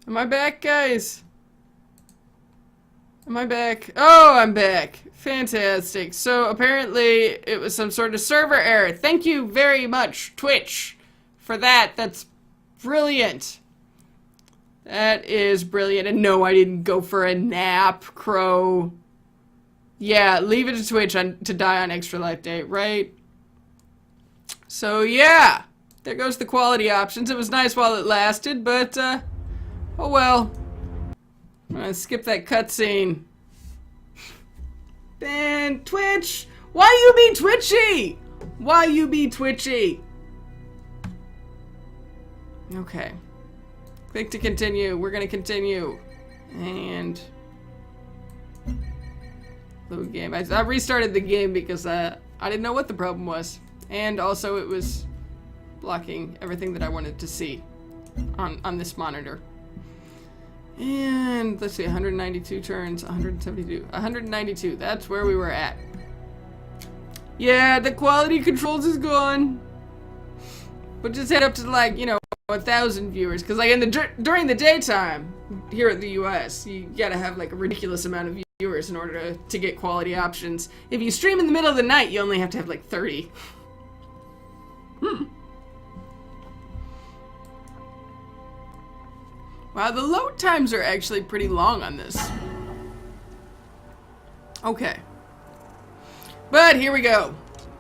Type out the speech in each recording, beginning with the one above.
Am I back, guys? Am I back? Oh, I'm back. Fantastic. So apparently it was some sort of server error. Thank you very much, Twitch, for that. That's brilliant. That is brilliant. And no, I didn't go for a nap, Crow. Yeah, leave it to Twitch to die on Extra Life Day, right? So yeah, there goes the quality options. It was nice while it lasted, but oh well. I'm gonna skip that cutscene. Ben, Twitch! Why you be twitchy? Why you be twitchy? Okay. Click to continue. We're gonna continue. And load game. I restarted the game because I didn't know what the problem was. And also it was blocking everything that I wanted to see on this monitor. And let's see, 192 turns, 172, 192. That's where we were at. Yeah, the quality controls is gone. But just head up to like, you know, 1,000 viewers, because like in the during the daytime here in the US, you gotta have like a ridiculous amount of viewers in order to get quality options. If you stream in the middle of the night, you only have to have like 30. Wow, the load times are actually pretty long on this. Okay. But here we go.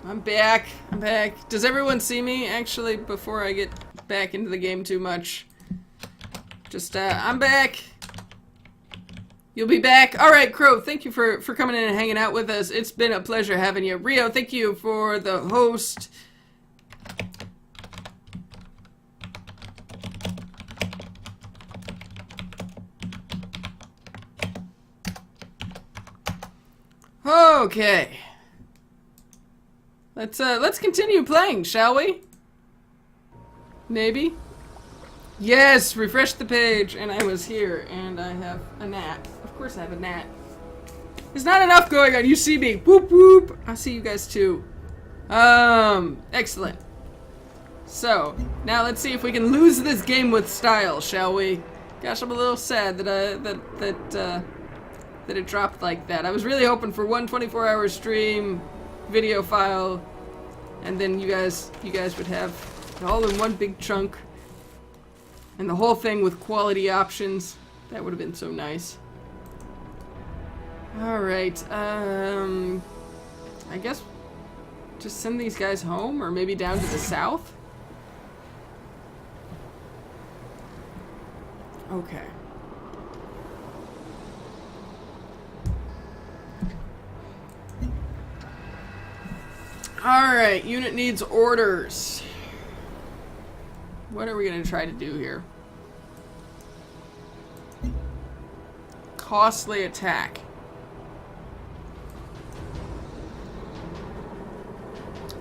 I'm back. I'm back. Does everyone see me, actually, before I get back into the game too much? Just, I'm back. You'll be back. Alright, Crow, thank you for coming in and hanging out with us. It's been a pleasure having you. Rio, thank you for the host. Okay. Let's continue playing, shall we? Maybe? Yes, refresh the page, and I was here, and I have a gnat. Of course I have a gnat. There's not enough going on, you see me. Whoop whoop. I see you guys too. Excellent. So, now let's see if we can lose this game with style, shall we? Gosh, I'm a little sad that it dropped like that. I was really hoping for one 24-hour stream, video file, and then you guys would have it all in one big chunk, and the whole thing with quality options. That would have been so nice. All right, I guess just send these guys home, or maybe down to the south. Okay. Alright, unit needs orders. What are we gonna try to do here? Costly attack.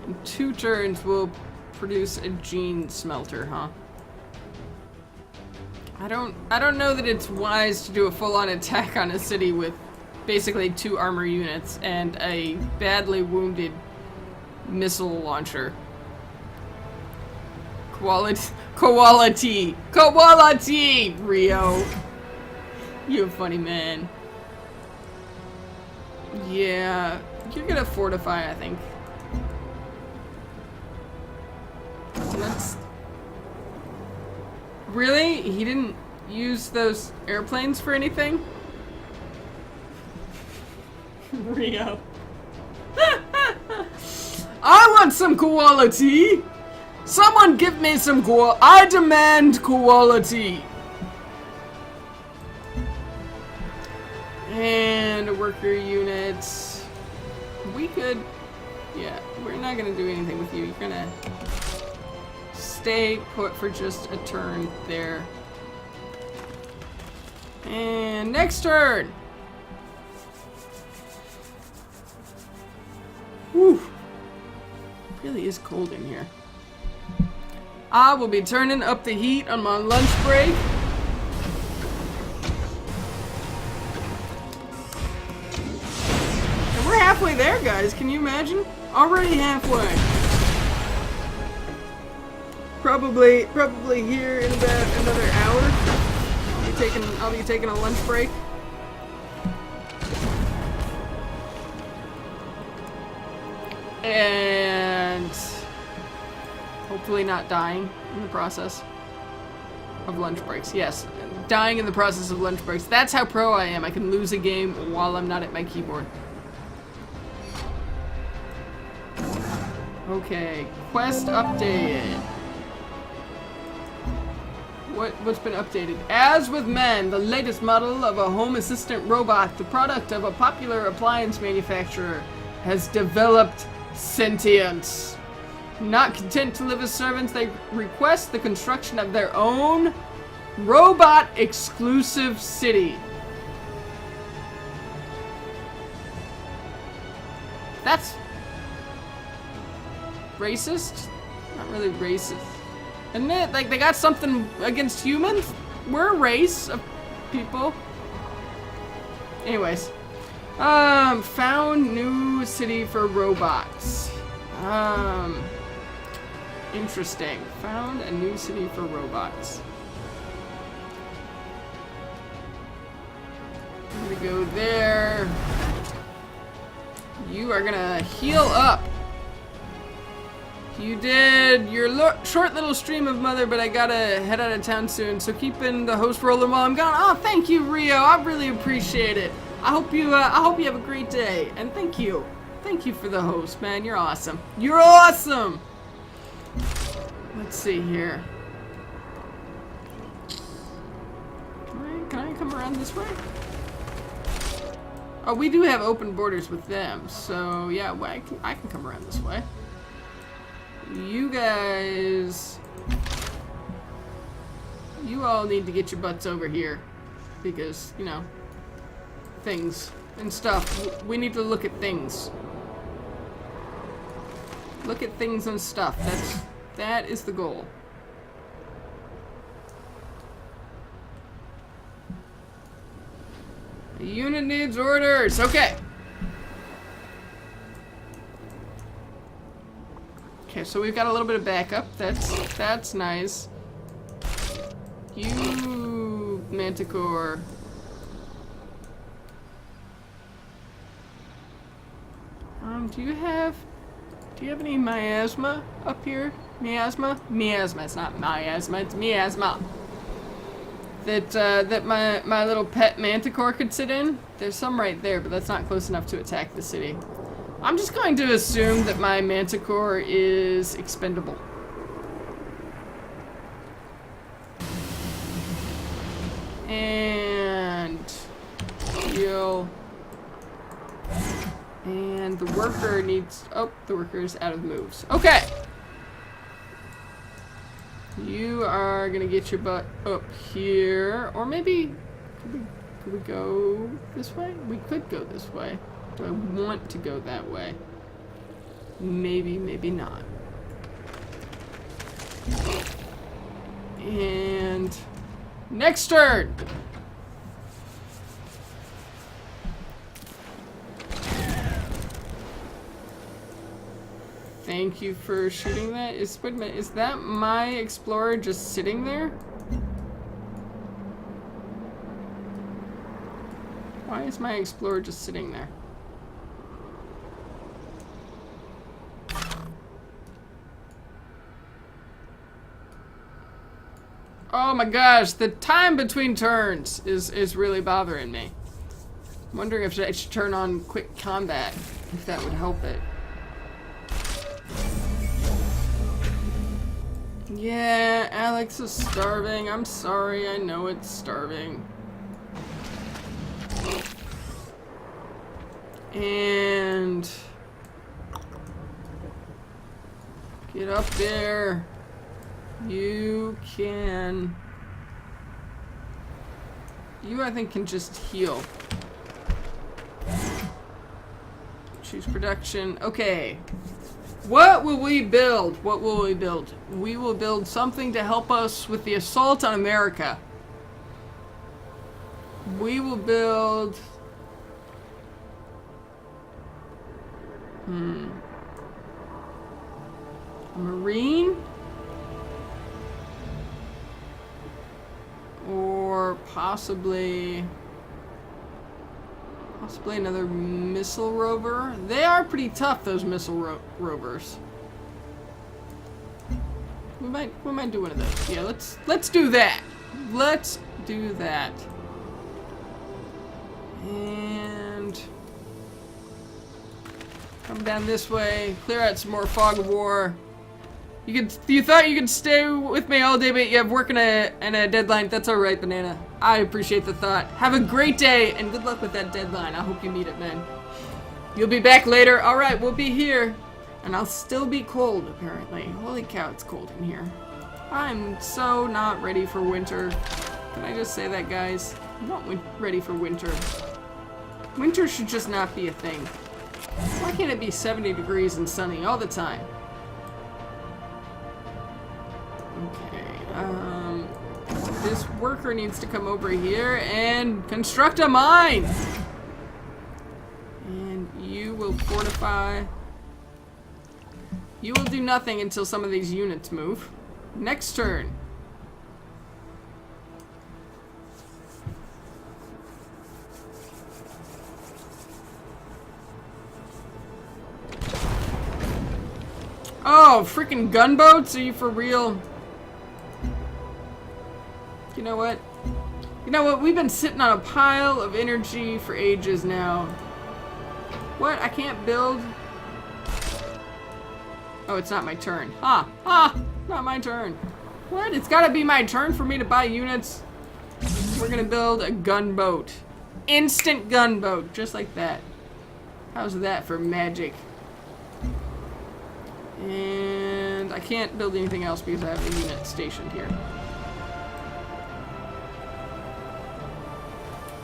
In 2 turns we'll produce a gene smelter, huh? I don't know that it's wise to do a full-on attack on a city with basically 2 armor units and a badly wounded missile launcher. Quality, Rio. You a funny man. Yeah, you're gonna fortify, I think. Let's. Really? He didn't use those airplanes for anything? Rio. I want some quality! Someone give me some quality! I demand quality! And worker units. We could... Yeah, we're not gonna do anything with you. You're gonna stay put for just a turn there. And next turn! Whew. It really is cold in here. I will be turning up the heat on my lunch break. And we're halfway there, guys. Can you imagine? Already halfway. Probably here in about another hour. be taking a lunch break. And hopefully not dying in the process of lunch breaks. Yes, dying in the process of lunch breaks. That's how pro I am. I can lose a game while I'm not at my keyboard. Okay, quest updated. What's been updated? As with men, the latest model of a home assistant robot, the product of a popular appliance manufacturer, has developed sentience. Not content to live as servants, they request the construction of their own robot-exclusive city. That's racist? Not really racist. Isn't it? Like, they got something against humans? We're a race of people. Anyways. Found new city for robots. Interesting. Found a new city for robots. I'm gonna go there. You are gonna heal up. You did your short little stream of Mother, but I gotta head out of town soon, so keeping the host rolling while I'm gone. Oh, thank you, Rio. I really appreciate it. I hope you have a great day, and thank you for the host, man. You're awesome. You're awesome. Let's see here. Can I come around this way? Oh, we do have open borders with them, so yeah, well, I can come around this way. You guys, you all need to get your butts over here because, you know, things and stuff. We need to look at things. Look at things and stuff. That is the goal. The unit needs orders. Okay. Okay, so we've got a little bit of backup. That's nice. You, Manticore. Do you have any miasma up here? Miasma? Miasma. It's not miasma. It's miasma. That my little pet Manticore could sit in. There's some right there, but that's not close enough to attack the city. I'm just going to assume that my Manticore is expendable. And heal. And the worker needs... Oh, the worker's out of moves. Okay! You are gonna get your butt up here. Or maybe... Could we go this way? We could go this way. Do I want to go that way? Maybe, maybe not. And... Next turn! Thank you for shooting that. Wait a minute, is that my Explorer just sitting there? Why is my Explorer just sitting there? Oh my gosh, the time between turns is really bothering me. I'm wondering if I should turn on quick combat, if that would help it. Yeah, Alex is starving. I'm sorry, I know it's starving. And... get up there. You can... You, I think, can just heal. Choose production. Okay. What will we build? What will we build? We will build something to help us with the assault on America. We will build... a Marine? Or possibly another missile rover. They are pretty tough, those missile rovers. We might do one of those. Yeah, let's do that. Let's do that. And come down this way, clear out some more fog of war. You thought you could stay with me all day, but you have work and a deadline. That's all right, Banana. I appreciate the thought. Have a great day, and good luck with that deadline. I hope you meet it, man. You'll be back later. All right, we'll be here. And I'll still be cold, apparently. Holy cow, it's cold in here. I'm so not ready for winter. Can I just say that, guys? I'm not ready for winter. Winter should just not be a thing. Why can't it be 70 degrees and sunny all the time? Okay, this worker needs to come over here and construct a mine! And you will fortify. You will do nothing until some of these units move. Next turn. Oh, freaking gunboats? Are you for real? You know what? You know what? We've been sitting on a pile of energy for ages now. What? I can't build? Oh, it's not my turn. Not my turn. What? It's gotta be my turn for me to buy units? We're gonna build a gunboat. Instant gunboat, just like that. How's that for magic? And I can't build anything else because I have a unit stationed here.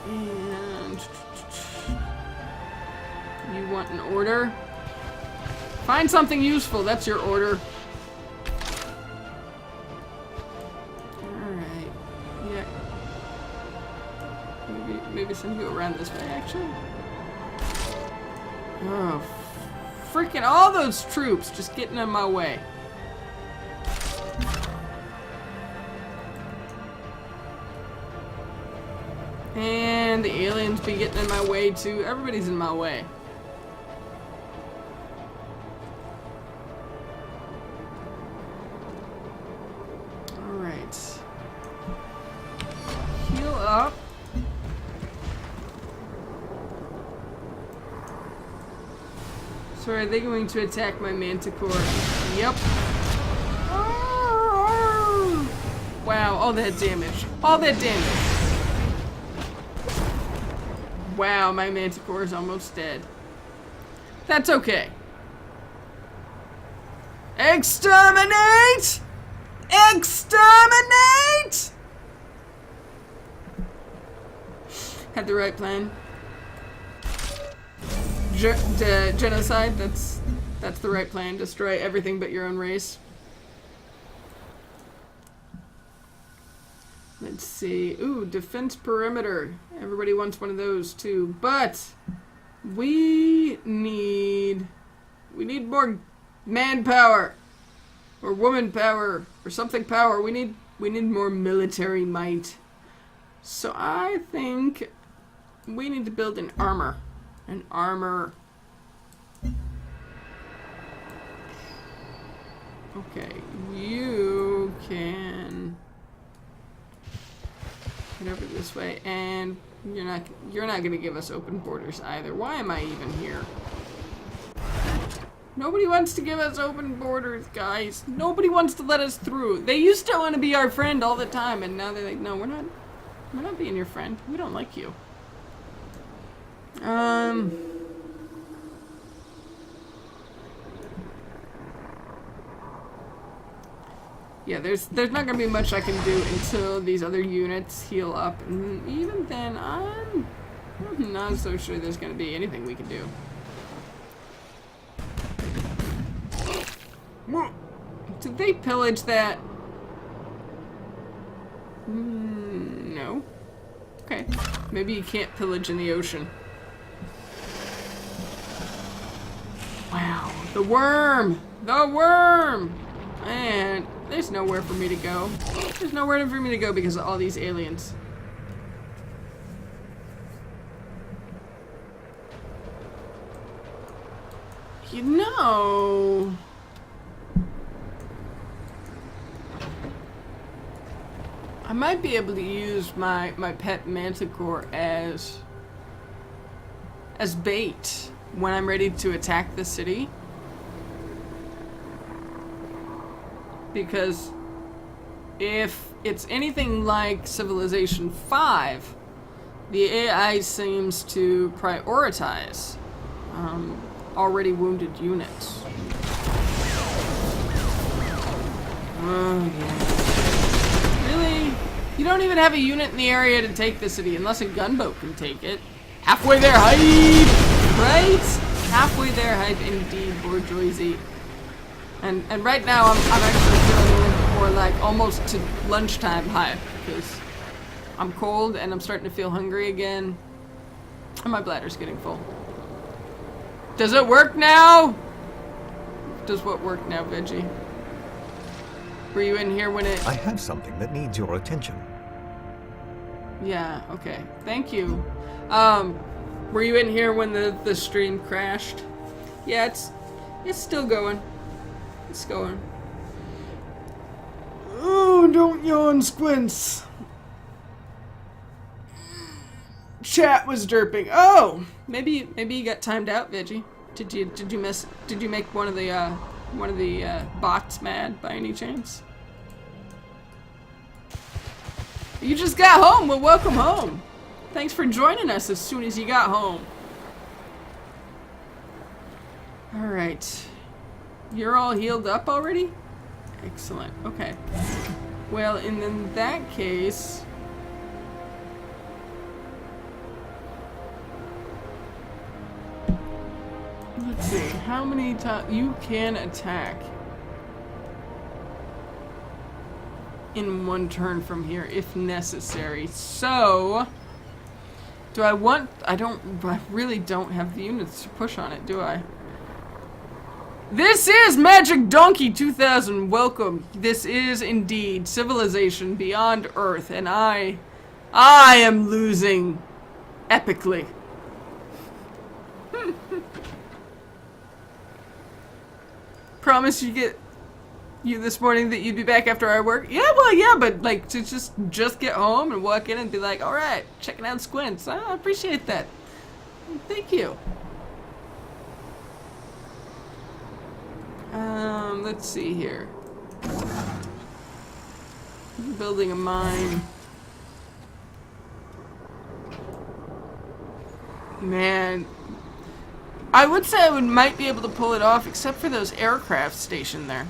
And you want an order? Find something useful, that's your order. Alright. Yeah. Maybe some go around this way, actually. Oh, freaking all those troops just getting in my way. And the aliens be getting in my way too. Everybody's in my way. Alright. Heal up. So are they going to attack my Manticore? Yep. Wow, all that damage. All that damage. Wow, my Manticore is almost dead. That's okay. Exterminate! Exterminate! Had the right plan. Genocide, that's the right plan. Destroy everything but your own race. Let's see. Ooh, defense perimeter. Everybody wants one of those too. But we need more manpower or woman power or something power. We need more military might. So I think we need to build an armor. An armor. Okay, you can get over this way, and you're not gonna give us open borders either. Why am I even here? Nobody wants to give us open borders, guys. Nobody wants to let us through. They used to want to be our friend all the time, and now they're like, no, we're not being your friend. We don't like you. Yeah, there's not gonna be much I can do until these other units heal up, and even then, I'm not so sure there's gonna be anything we can do. Did they pillage that? No. Okay. Maybe you can't pillage in the ocean. Wow. The worm! The worm! Man, there's nowhere for me to go. There's nowhere for me to go because of all these aliens. You know... I might be able to use my pet manticore as bait when I'm ready to attack the city. Because if it's anything like Civilization 5, the AI seems to prioritize already wounded units. Oh, yeah. Really? You don't even have a unit in the area to take the city unless a gunboat can take it. Halfway there, hype! Right? Halfway there, hype indeed, bourgeoisie. And right now, I'm actually feeling more like almost to lunchtime hype because I'm cold and I'm starting to feel hungry again. And my bladder's getting full. Does it work now? Does what work now, Veggie? Were you in here when it... I have something that needs your attention. Yeah, okay. Thank you. Were you in here when the stream crashed? Yeah, it's still going. It's going. Oh, don't yawn, Squints. Chat was derping. Oh, maybe you got timed out, Veggie. Did you make one of the bots mad by any chance? You just got home. Well, welcome home. Thanks for joining us as soon as you got home. All right. You're all healed up already? Excellent. Okay. Well, in that case... Let's see. How many times... You can attack in one turn from here if necessary. So... Do I want... I really don't have the units to push on it, do I? This is Magic Donkey 2000. Welcome. This is indeed Civilization Beyond Earth, and I am losing epically. Promise you this morning that you'd be back after our work. Yeah, well, yeah, but like to just get home and walk in and be like, all right, checking out Squints. I appreciate that. Thank you. Let's see here. Building a mine. Man. I would say I might be able to pull it off, except for those aircraft stationed there.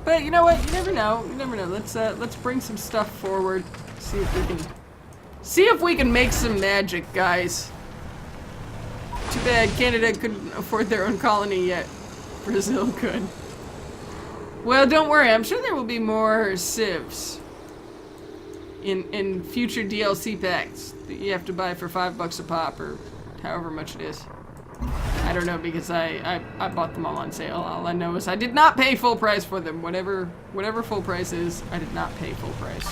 But you know what? You never know. You never know. Let's bring some stuff forward. See if we can make some magic, guys. Too bad Canada couldn't afford their own colony yet. Brazil could. Well, don't worry. I'm sure there will be more civs in future DLC packs that you have to buy for $5 a pop or however much it is. I don't know because I bought them all on sale. All I know is I did not pay full price for them. Whatever full price is, I did not pay full price.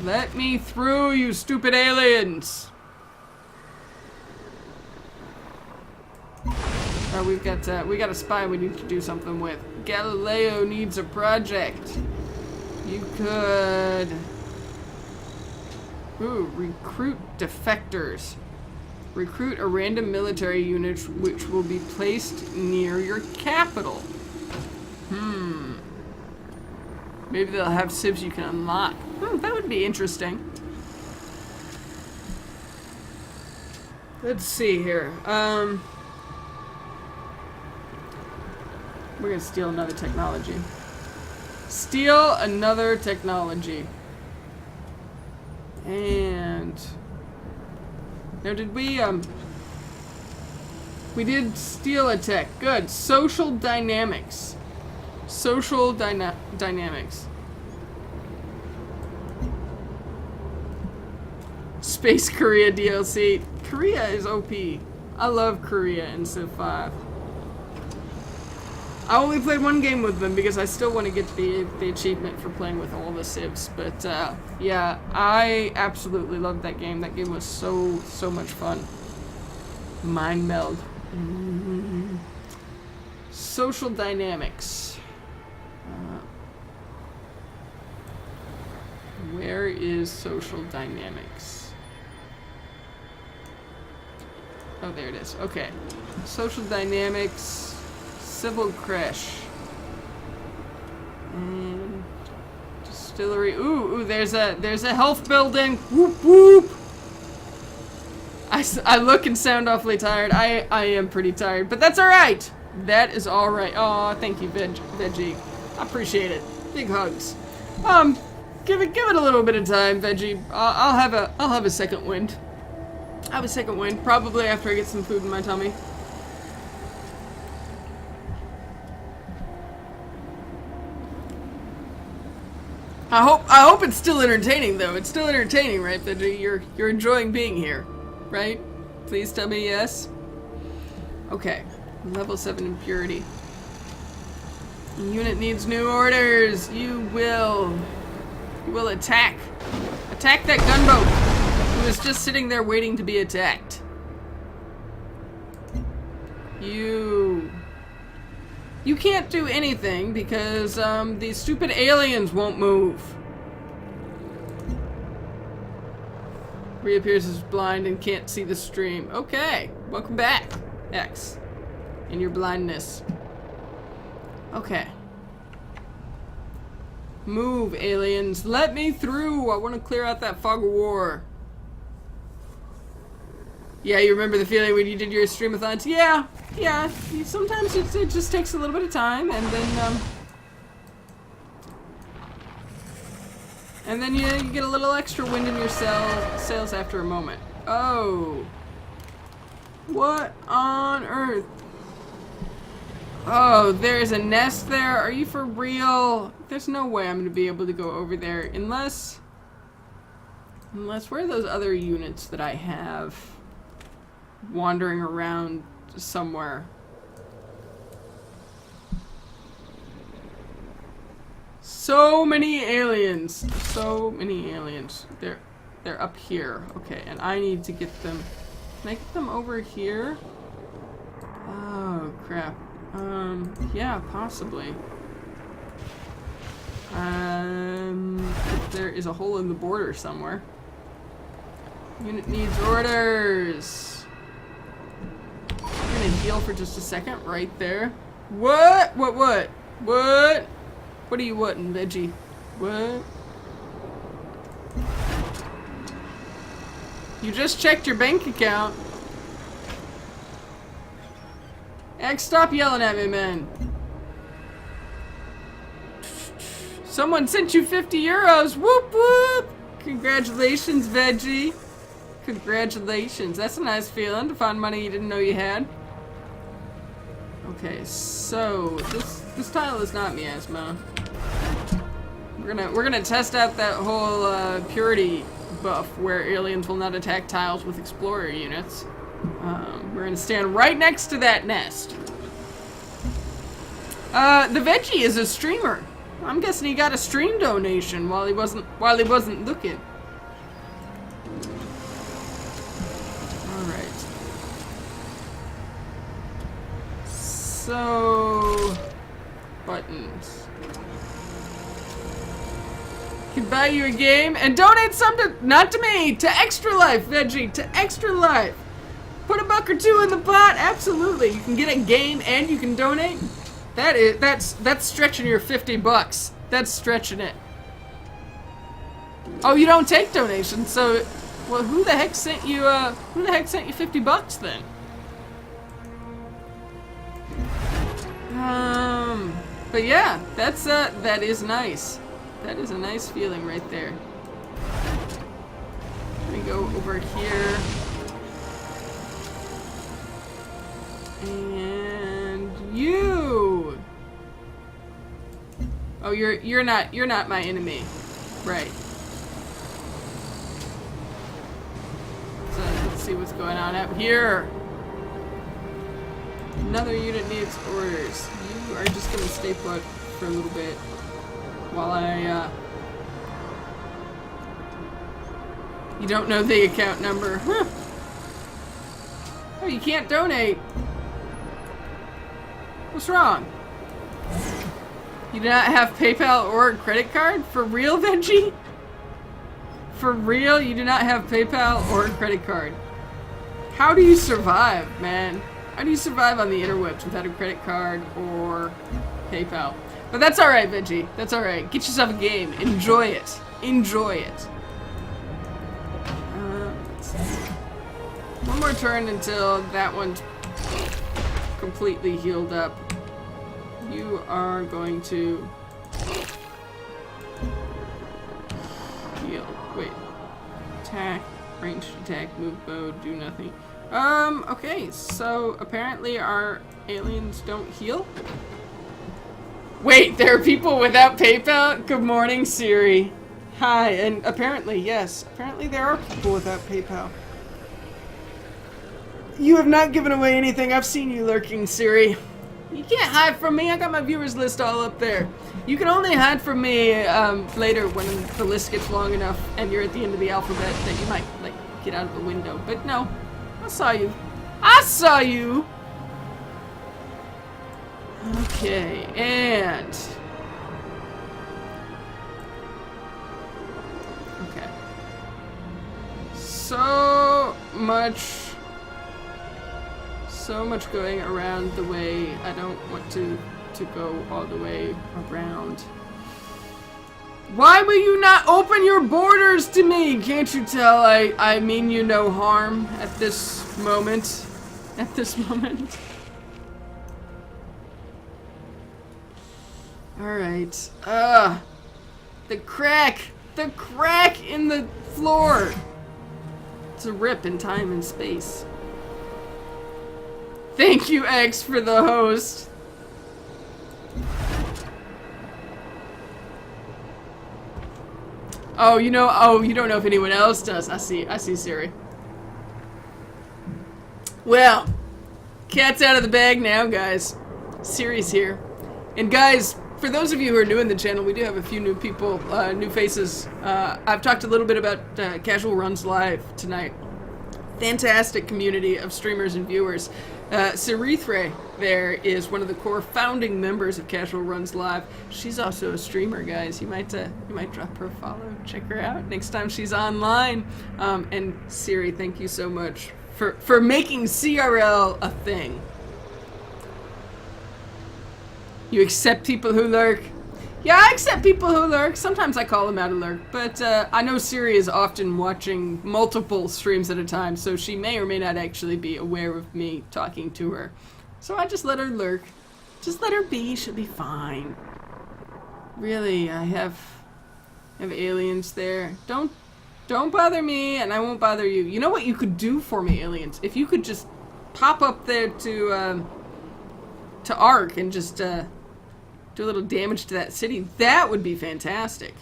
Let me through, you stupid aliens! Oh, we got a spy we need to do something with. Galileo needs a project. You could... Ooh, recruit defectors. Recruit a random military unit which will be placed near your capital. Maybe they'll have civs you can unlock. That would be interesting. Let's see here. We're gonna steal another technology. Steal another technology. And... Now did we did steal a tech. Good. Social dynamics. Social dynamics. Space Korea DLC. Korea is OP. I love Korea in Civ 5. I only played one game with them because I still want to get the achievement for playing with all the civs. But yeah, I absolutely loved that game. That game was so much fun. Mind meld. Social dynamics. Where is social dynamics? Oh, there it is. Okay. Social dynamics. Civil crash. And distillery. Ooh, there's a health building. Whoop whoop. I look and sound awfully tired. I am pretty tired, but that's all right. That is all right. Oh, thank you, Veggie. I appreciate it. Big hugs. Give it a little bit of time, Veggie. I'll have a second wind. I have a second wind, probably after I get some food in my tummy. I hope it's still entertaining though. It's still entertaining, right, Veggie? You're enjoying being here, right? Please tell me yes. Okay. Level 7 impurity. Unit needs new orders. You will attack. Attack that gunboat who is just sitting there waiting to be attacked. You can't do anything because these stupid aliens won't move. Reappears as blind and can't see the stream. Okay, welcome back, X. In your blindness. Okay. Move, aliens. Let me through. I want to clear out that fog of war. Yeah, you remember the feeling when you did your streamathons? Yeah. Sometimes it just takes a little bit of time, and then you get a little extra wind in your sails after a moment. Oh. What on earth? Oh, there's a nest there? Are you for real? There's no way I'm going to be able to go over there unless where are those other units that I have wandering around somewhere? So many aliens. So many aliens. They're up here. Okay, and I need to get them. Can I get them over here? Oh, crap. Yeah, possibly. There is a hole in the border somewhere. Unit needs orders. I'm gonna heal for just a second right there. What? What? What are you wanting, Veggie? What? You just checked your bank account. X, stop yelling at me, man. Someone sent you 50 euros. Whoop, whoop. Congratulations, Veggie. Congratulations. That's a nice feeling to find money you didn't know you had. Okay, so this tile is not miasma. We're gonna test out that whole purity buff where aliens will not attack tiles with explorer units. We're gonna stand right next to that nest. The Veggie is a streamer. I'm guessing he got a stream donation while he wasn't looking. Alright. So buttons. Can buy you a game and donate some to not to me, to Extra Life, Veggie, to Extra Life. Put $1 or $2 in the pot, absolutely. You can get a game and you can donate. That's stretching your $50. That's stretching it. Oh, you don't take donations, so well, who the heck sent you $50 then? But yeah, that is nice. That is a nice feeling right there. Let me go over here. And you. Oh, you're not my enemy. Right. So let's see what's going on out here. Another unit needs orders. You are just gonna stay put for a little bit while I, You don't know the account number. Huh. Oh, you can't donate. What's wrong? You do not have PayPal or credit card? For real, Veggie? For real? You do not have PayPal or credit card? How do you survive, man? How do you survive on the interwebs without a credit card or PayPal? But that's alright, Veggie. That's alright. Get yourself a game. Enjoy it. Enjoy it. Let's see. One more turn until that one's completely healed up. You are going to heal. Wait. Attack, ranged attack, move mode, do nothing. Okay, so apparently our aliens don't heal? Wait, there are people without PayPal? Good morning, Siri. Hi, and apparently, yes, apparently there are people without PayPal. You have not given away anything. I've seen you lurking, Siri. You can't hide from me. I got my viewers list all up there. You can only hide from me later when the list gets long enough and you're at the end of the alphabet that you might, like, get out of the window. But no, I saw you. I saw you! Okay, and... Okay. So much going around the way. I don't want to go all the way around. Why will you not open your borders to me? Can't you tell I mean you no harm at this moment? At this moment. Alright. The crack in the floor. It's a rip in time and space. Thank you, X, for the host. Oh, you don't know if anyone else does. I see Siri. Well, cat's out of the bag now, guys. Siri's here. And guys, for those of you who are new in the channel, we do have a few new people, new faces. I've talked a little bit about Casual Runs Live tonight. Fantastic community of streamers and viewers. Cerithre there is one of the core founding members of Casual Runs Live. She's also a streamer, guys. You might drop her a follow, check her out next time she's online. And Siri, thank you so much for making CRL a thing. You accept people who lurk? Yeah, I accept people who lurk. Sometimes I call them out a lurk, but I know Siri is often watching multiple streams at a time, so she may or may not actually be aware of me talking to her. So I just let her lurk. Just let her be. She'll be fine. Really, I have aliens there. Don't bother me, and I won't bother you. You know what you could do for me, aliens? If you could just pop up there to Ark and just do a little damage to that city, that would be fantastic.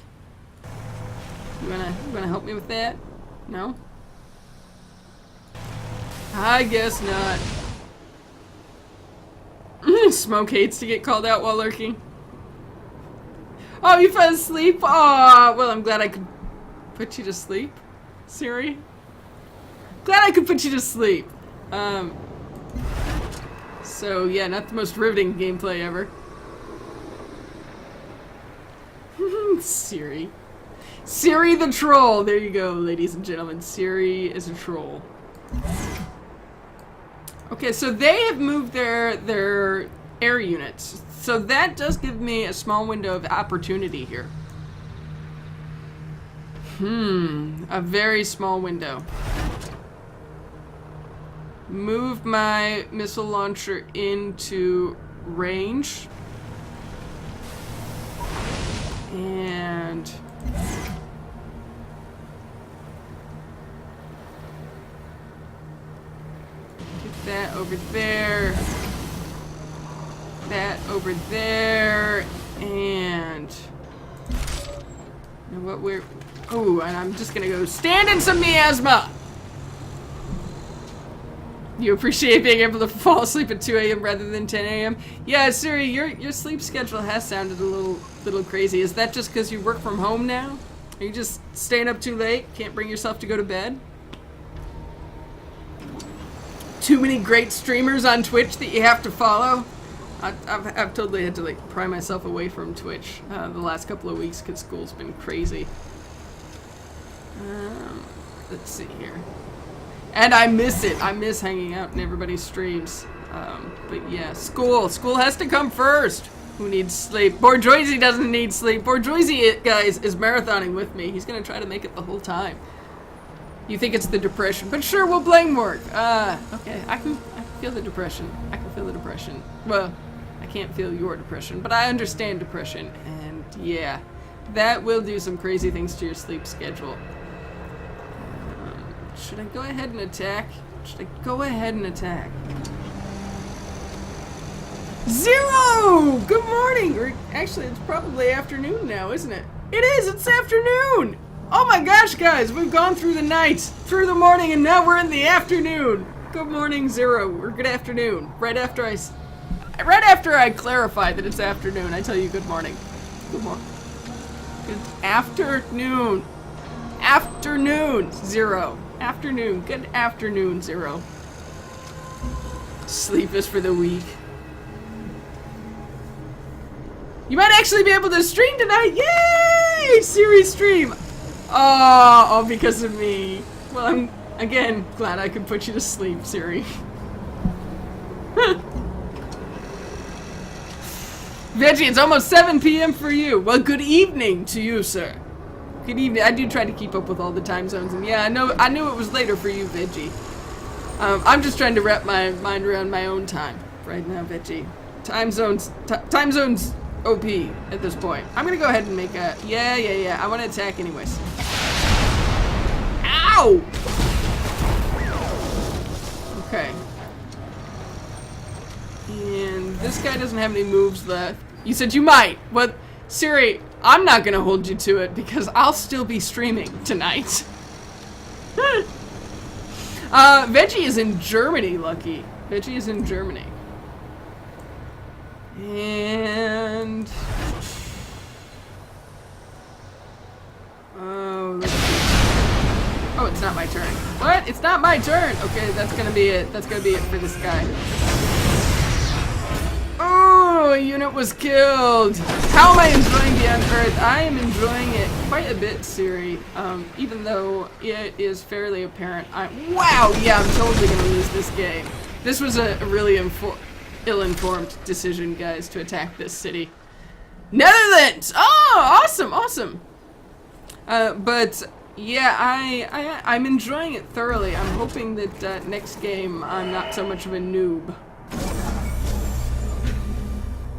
You wanna help me with that? No? I guess not. Smoke hates to get called out while lurking. Oh, you fell asleep? Aw, well, I'm glad I could put you to sleep, Siri. Glad I could put you to sleep. So yeah, not the most riveting gameplay ever. Siri. Siri the troll! There you go, ladies and gentlemen. Siri is a troll. Okay, so they have moved their air units. So that does give me a small window of opportunity here. A very small window. Move my missile launcher into range. And get that over there. That over there. And you know what we're... Oh, and I'm just gonna go stand in some miasma. You appreciate being able to fall asleep at 2 a.m. rather than 10 a.m. Yeah, Siri, your sleep schedule has sounded a little crazy. Is that just because you work from home now? Are you just staying up too late? Can't bring yourself to go to bed? Too many great streamers on Twitch that you have to follow? I've totally had to like pry myself away from Twitch the last couple of weeks because school's been crazy. Let's see here. And I miss it. I miss hanging out in everybody's streams. But yeah, school. School has to come first. Who needs sleep? Borjoisy doesn't need sleep. Borjoisy, guys, is marathoning with me. He's gonna try to make it the whole time. You think it's the depression, but sure, we'll blame work. Okay, I can feel the depression. I can feel the depression. Well, I can't feel your depression, but I understand depression. And yeah, that will do some crazy things to your sleep schedule. Should I go ahead and attack? Should I go ahead and attack? Zero! Good morning! Or actually, it's probably afternoon now, isn't it? It is! It's afternoon! Oh my gosh, guys! We've gone through the night, through the morning, and now we're in the afternoon! Good morning, Zero. Or good afternoon. Right after I clarify that it's afternoon, I tell you good morning. Good morning. Good afternoon. Afternoon, Zero. Afternoon. Good afternoon, Zero. Sleep is for the weak. You might actually be able to stream tonight! Yay! Series stream! Oh, all because of me. Well, I'm, again, glad I could put you to sleep, Siri. Veggie, it's almost 7 p.m. for you. Well, good evening to you, sir. Good evening. I do try to keep up with all the time zones, and yeah, I knew it was later for you, Veggie. I'm just trying to wrap my mind around my own time right now, Veggie. Time zones OP at this point. I'm gonna go ahead and make a... Yeah. I want to attack anyways. Ow! Okay. And this guy doesn't have any moves left. You said you might. Well, Siri, I'm not gonna hold you to it because I'll still be streaming tonight. Veggie is in Germany, Lucky. Veggie is in Germany. And... oh, let's see. Oh, it's not my turn. What? It's not my turn! Okay, that's gonna be it. That's gonna be it for this guy. Oh, a unit was killed! How am I enjoying Beyond Earth? I am enjoying it quite a bit, Siri. Even though it is fairly apparent. Wow, yeah, I'm totally gonna lose this game. This was a really ill-informed decision, guys, to attack this city. Netherlands! Oh, awesome! But yeah, I'm enjoying it thoroughly. I'm hoping that next game I'm not so much of a noob.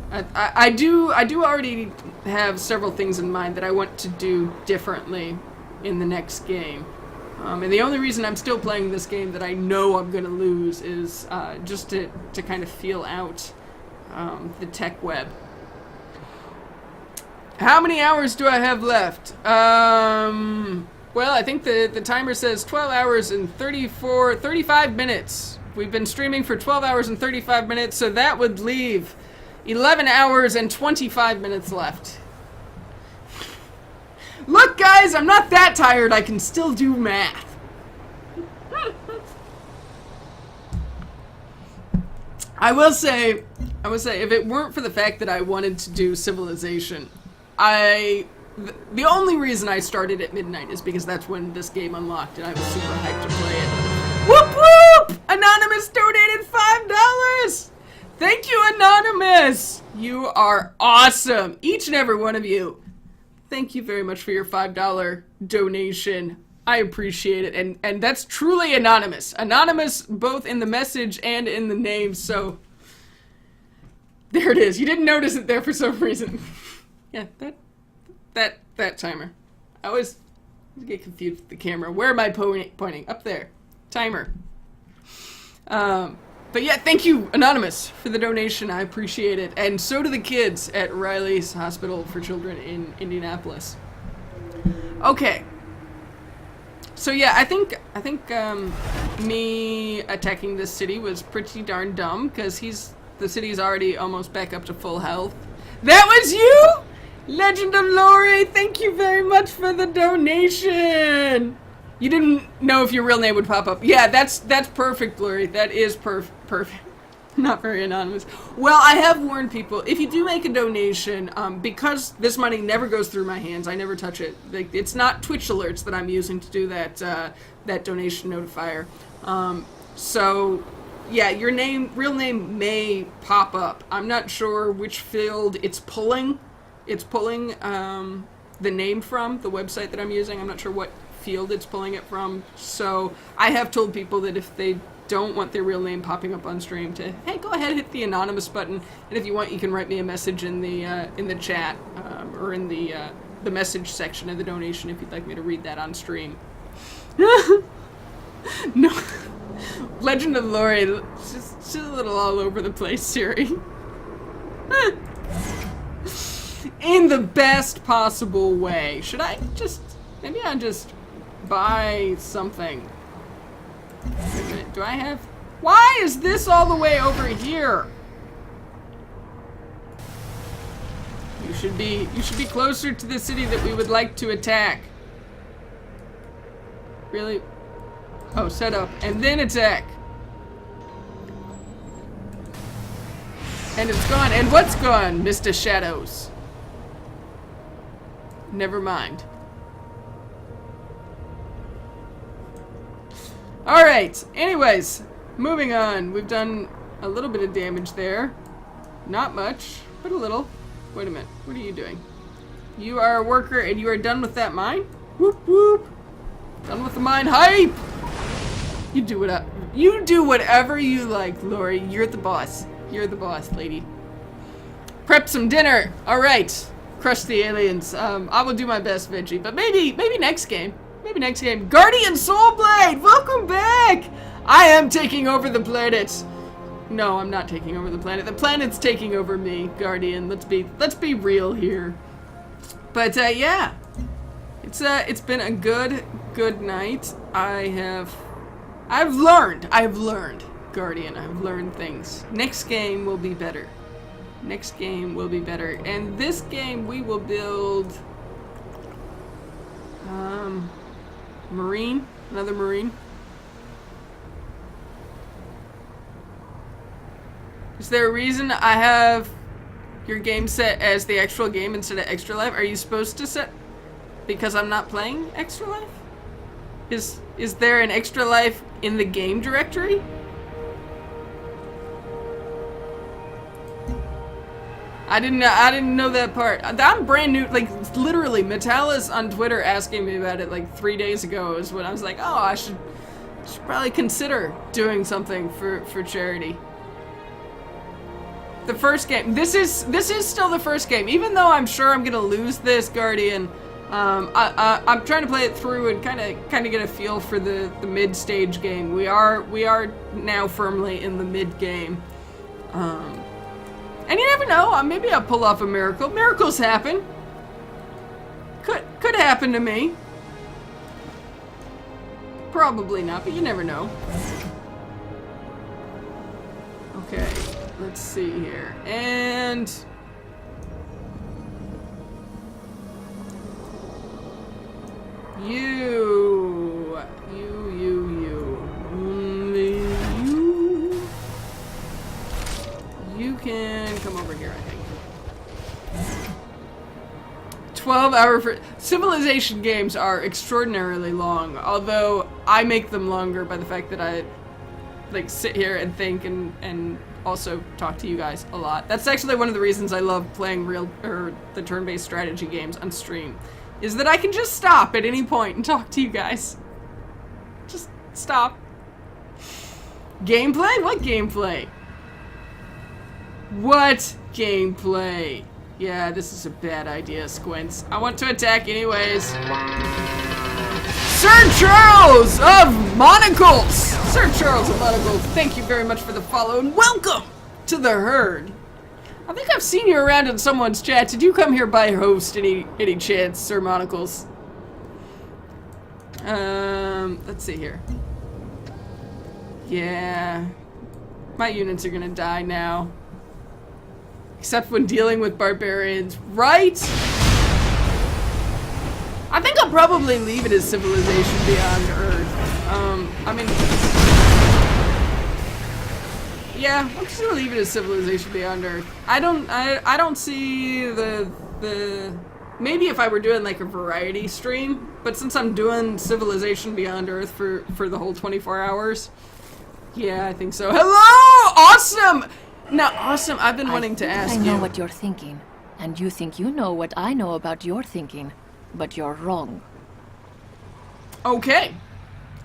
I do already have several things in mind that I want to do differently in the next game. And the only reason I'm still playing this game that I know I'm gonna lose is just to kind of feel out the tech web. How many hours do I have left? Well, I think the timer says 12 hours and 35 minutes. We've been streaming for 12 hours and 35 minutes, so that would leave 11 hours and 25 minutes left. Look, guys, I'm not that tired. I can still do math. I will say, if it weren't for the fact that I wanted to do Civilization, the only reason I started at midnight is because that's when this game unlocked, and I was super hyped to play it. Whoop whoop! Anonymous donated $5! Thank you, Anonymous! You are awesome! Each and every one of you. Thank you very much for your $5 donation. I appreciate it, and that's truly anonymous. Anonymous both in the message and in the name, so... there it is. You didn't notice it there for some reason. Yeah, that timer. I always get confused with the camera. Where am I pointing? Up there. Timer. But yeah, thank you, Anonymous, for the donation. I appreciate it. And so do the kids at Riley's Hospital for Children in Indianapolis. Okay. So yeah, I think me attacking this city was pretty darn dumb, because the city's already almost back up to full health. That was you? Legend of Lori, thank you very much for the donation. You didn't know if your real name would pop up. Yeah, that's perfect, Lori. That is perfect. Not very anonymous. Well, I have warned people, if you do make a donation, because this money never goes through my hands, I never touch it. Like, it's not Twitch alerts that I'm using to do that that donation notifier. So, yeah, your real name may pop up. I'm not sure which field it's pulling. It's pulling the name from, the website that I'm using. I'm not sure what field it's pulling it from. So, I have told people that if they don't want their real name popping up on stream, to hey, go ahead, hit the anonymous button, and if you want, you can write me a message in the chat or in the message section of the donation if you'd like me to read that on stream. No, Legend of Lori, just a little all over the place, Siri. In the best possible way. Should I just maybe I just buy something? Wait a minute, do I have... Why is this all the way over here? You should be closer to the city that we would like to attack. Really? Oh, set up and then attack. And it's gone. And what's gone, Mr. Shadows? Never mind. Alright, anyways, moving on. We've done a little bit of damage there. Not much, but a little. Wait a minute, what are you doing? You are a worker and you are done with that mine? Whoop whoop. Done with the mine hype! You do whatever you like, Lori. You're the boss. You're the boss, lady. Prep some dinner. Alright. Crush the aliens. I will do my best, Veggie, but maybe next game. Maybe next game. Guardian Soulblade! Welcome back! I am taking over the planet. No, I'm not taking over the planet. The planet's taking over me, Guardian. Let's be real here. But yeah. It's been a good night. I've learned, Guardian. I've learned things. Next game will be better. Next game will be better. And this game we will build Marine, another Marine. Is there a reason I have your game set as the actual game instead of Extra Life? Are you supposed to set because I'm not playing Extra Life? Is there an Extra Life in the game directory? I didn't know that part. I'm brand new, like, literally, Metalis on Twitter asking me about it like 3 days ago is when I was like, oh, I should probably consider doing something for charity. The first game, this is still the first game, even though I'm sure I'm gonna lose this, Guardian. I'm trying to play it through and kind of get a feel for the mid-stage game. We are now firmly in the mid-game. And you never know, maybe I'll pull off a miracle. Miracles happen. Could happen to me. Probably not, but you never know. Okay, let's see here. And you. Only you. You can come over here, I think. 12-hour for Civilization games are extraordinarily long, although I make them longer by the fact that I like sit here and think and also talk to you guys a lot. That's actually one of the reasons I love playing the turn-based strategy games on stream, is that I can just stop at any point and talk to you guys. Just stop. Gameplay? What gameplay? What gameplay? Yeah, this is a bad idea, Squints. I want to attack anyways. Sir Charles of Monocles! Sir Charles of Monocles, thank you very much for the follow and welcome to the herd. I think I've seen you around in someone's chat. Did you come here by host any chance, Sir Monocles? Let's see here. Yeah. My units are gonna die now. Except when dealing with barbarians, right? I think I'll probably leave it as Civilization Beyond Earth. I mean... Yeah, I'm just gonna leave it as Civilization Beyond Earth. I don't see the... Maybe if I were doing like a variety stream, but since I'm doing Civilization Beyond Earth for the whole 24 hours, yeah, I think so. Hello! Awesome! Now, Awesome, I've been wanting to ask you. I know what you're thinking, and you think you know what I know about your thinking, but you're wrong. Okay.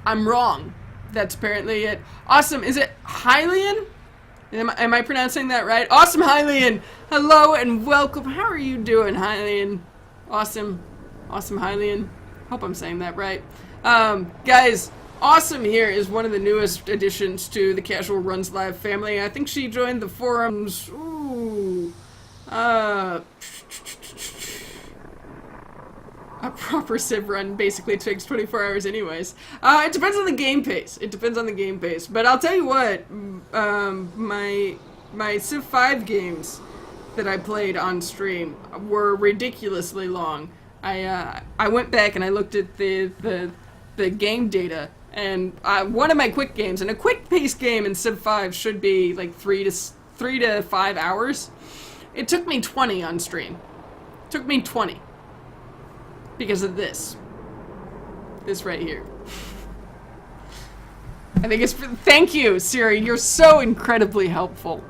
I'm wrong. That's apparently it. Awesome, is it Hylian? Am I pronouncing that right? Awesome, Hylian! Hello and welcome. How are you doing, Hylian? Awesome. Awesome, Hylian. Hope I'm saying that right. Guys, Awesome here is one of the newest additions to the Casual Runs Live family. I think she joined the forums. Ooh. A proper Civ run basically takes 24 hours anyways. It depends on the game pace. It depends on the game pace. But I'll tell you what, my Civ 5 games that I played on stream were ridiculously long. I went back and I looked at the game data, and one of my quick games, and a quick pace game in Civ 5 should be like 3 to 5 hours. It took me 20 on stream. It took me 20. Because of this. This right here. I think it's... Thank you, Siri. You're so incredibly helpful.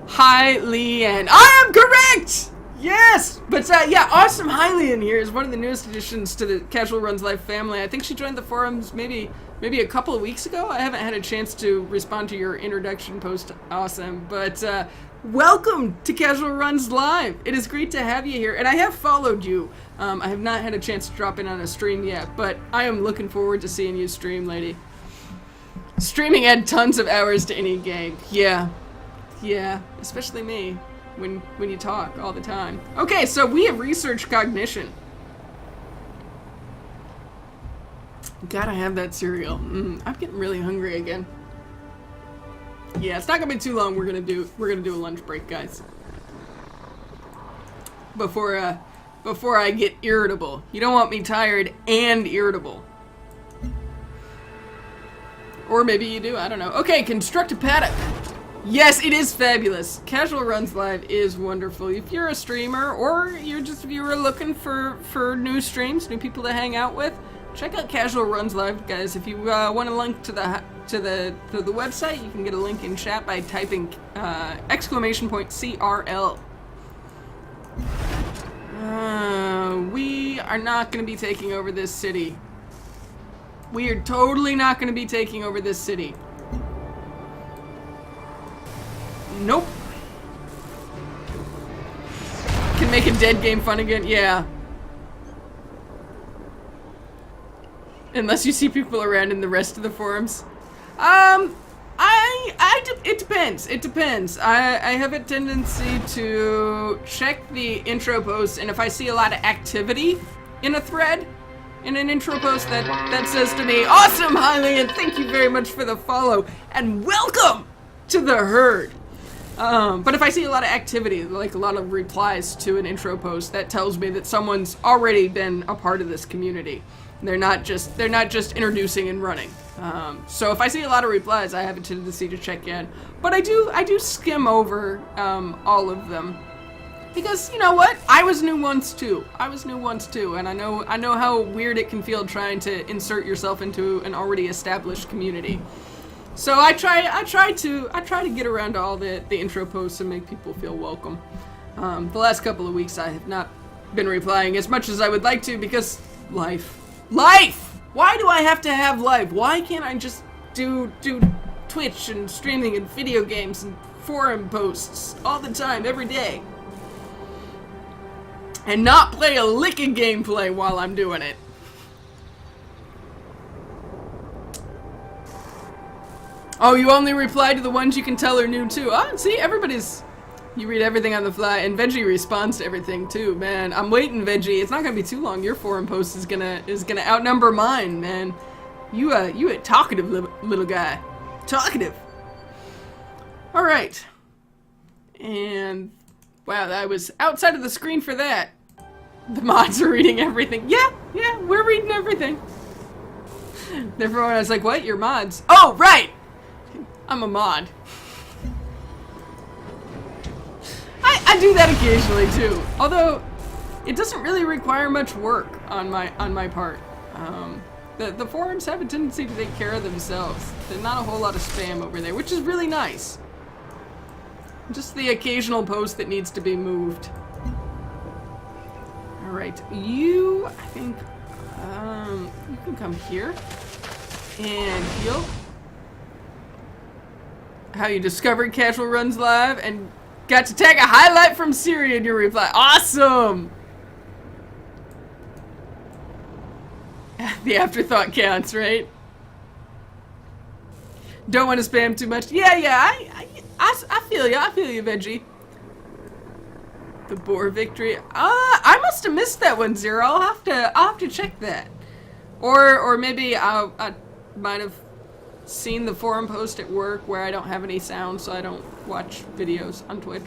Hi, Leanne. I am correct! Yes! But, yeah, Awesome Hylian here is one of the newest additions to the Casual Runs Live family. I think she joined the forums maybe a couple of weeks ago. I haven't had a chance to respond to your introduction post, Awesome. But, welcome to Casual Runs Live. It is great to have you here, and I have followed you. I have not had a chance to drop in on a stream yet, but I am looking forward to seeing you stream, lady. Streaming add tons of hours to any game. Yeah, especially me when you talk all the time. Okay, so we have research cognition. Gotta have that cereal. I'm getting really hungry again. Yeah, it's not gonna be too long. We're gonna do a lunch break, guys. Before I get irritable. You don't want me tired and irritable. Or maybe you do, I don't know. Okay, construct a paddock. Yes, it is fabulous. Casual Runs Live is wonderful. If you're a streamer, or you're just a viewer looking for new streams, new people to hang out with, check out Casual Runs Live, guys. If you want a link to the website, you can get a link in chat by typing !CRL. We are not going to be taking over this city. We are totally not going to be taking over this city. Nope. Can make a dead game fun again? Yeah. Unless you see people around in the rest of the forums. It depends. It depends. I have a tendency to check the intro post, and if I see a lot of activity in a thread, in an intro post that says to me, Awesome, Hylian, thank you very much for the follow, and welcome to the herd. But if I see a lot of activity, like a lot of replies to an intro post, that tells me that someone's already been a part of this community. They're not just introducing and running. So if I see a lot of replies, I have a tendency to check in. But I do skim over all of them. Because, you know what? I was new once too. And I know how weird it can feel trying to insert yourself into an already established community. So I try to get around to all the intro posts and make people feel welcome. The last couple of weeks I have not been replying as much as I would like to because life. Why do I have to have life? Why can't I just do Twitch and streaming and video games and forum posts all the time, every day? And not play a lick of gameplay while I'm doing it. Oh, you only reply to the ones you can tell are new too. Ah, see, you read everything on the fly, and Veggie responds to everything too, man. I'm waiting, Veggie. It's not gonna be too long. Your forum post is gonna outnumber mine, man. You a talkative little guy. Talkative. All right. And wow, I was outside of the screen for that. The mods are reading everything. Yeah, we're reading everything. Everyone was like, what? You're mods? Oh, right! I'm a mod. I do that occasionally too. Although it doesn't really require much work on my part. The forums have a tendency to take care of themselves. There's not a whole lot of spam over there, which is really nice. Just the occasional post that needs to be moved. Alright, you, I think, you can come here and heal. How you discovered Casual Runs Live and got to tag a highlight from Siri in your reply. Awesome! The afterthought counts, right? Don't want to spam too much. Yeah, I feel you, Veggie. The boar victory. I must have missed that one, Zero. I'll have to check that. Or maybe I might have seen the forum post at work where I don't have any sound, so I don't watch videos on Twitch.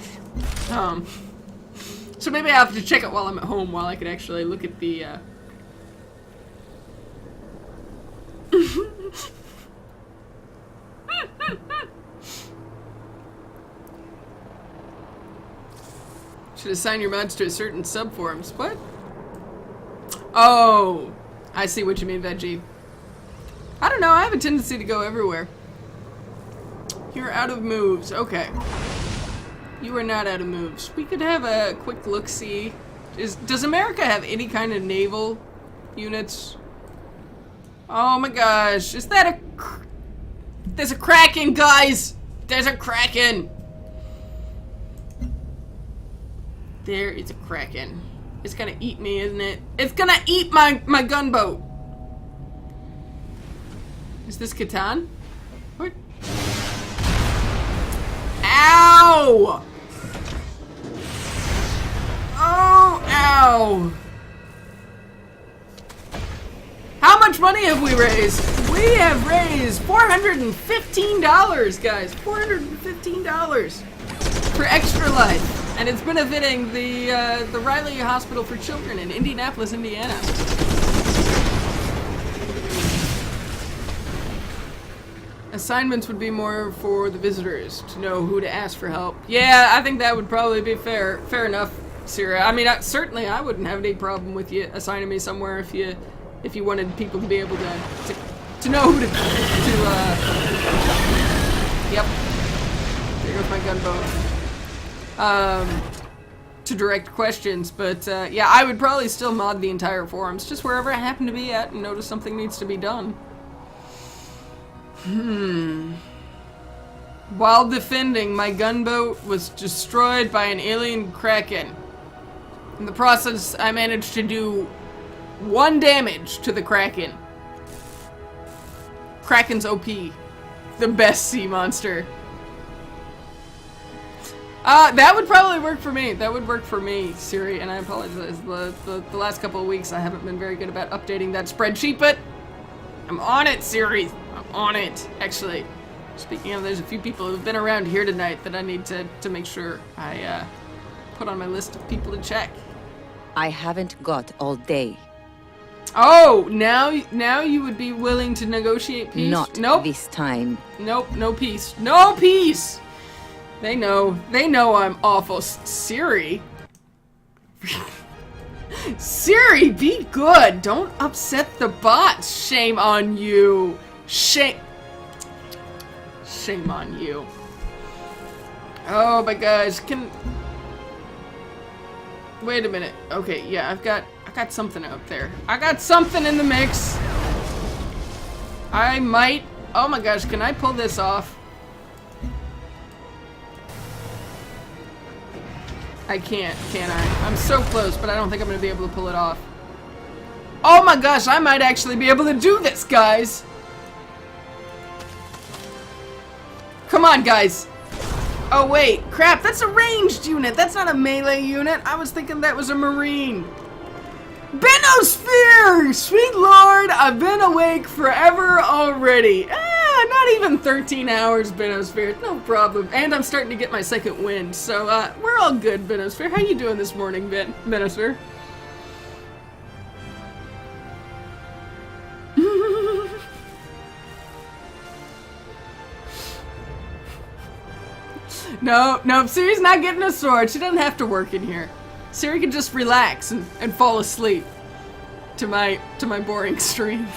So maybe I have to check it while I'm at home, while I could actually look at the. Should assign your mods to a certain subforums. What? Oh, I see what you mean, Veggie. I don't know, I have a tendency to go everywhere. You're out of moves. Okay. You are not out of moves. We could have a quick look-see. Does America have any kind of naval units? Oh my gosh. Is that There's a Kraken, guys! There's a Kraken! There is a Kraken. It's gonna eat me, isn't it? It's gonna eat my gunboat! Is this Catan? What? Ow! Oh, ow! How much money have we raised? We have raised $415, guys. $415 for Extra Life. And it's benefiting the Riley Hospital for Children in Indianapolis, Indiana. Assignments would be more for the visitors to know who to ask for help. Yeah, I think that would probably be fair enough, Sierra. I mean, certainly I wouldn't have any problem with you assigning me somewhere if you wanted people to be able to know who to yep. There goes my gunboat. To direct questions, but yeah, I would probably still mod the entire forums, just wherever I happen to be at and notice something needs to be done. While defending, my gunboat was destroyed by an alien Kraken. In the process, I managed to do 1 damage to the Kraken. Kraken's OP. The best sea monster. That would probably work for me. That would work for me, Siri, and I apologize. The last couple of weeks I haven't been very good about updating that spreadsheet, but I'm on it, Siri. I'm on it, actually. Speaking of, there's a few people who've been around here tonight that I need to make sure I put on my list of people to check. I haven't got all day. Oh, now you would be willing to negotiate peace? Not nope. this time. Nope, no peace. No peace! They know I'm awful. Siri? Siri, be good! Don't upset the bots! Shame on you! Shame on you. Oh my gosh, wait a minute. Okay, yeah, I've got something out there. I got something in the mix. I might... Oh my gosh, can I pull this off? I can't I? I'm so close, but I don't think I'm gonna be able to pull it off. Oh my gosh, I might actually be able to do this, guys! Come on, guys! Oh wait, crap, that's a ranged unit! That's not a melee unit! I was thinking that was a marine! Benosphere! Sweet lord, I've been awake forever already. Not even 13 hours, Benosphere. No problem. And I'm starting to get my second wind, so we're all good, Benosphere. How you doing this morning, Benosphere? No, Siri's not getting a sword. She doesn't have to work in here. Siri can just relax and fall asleep to my boring stream.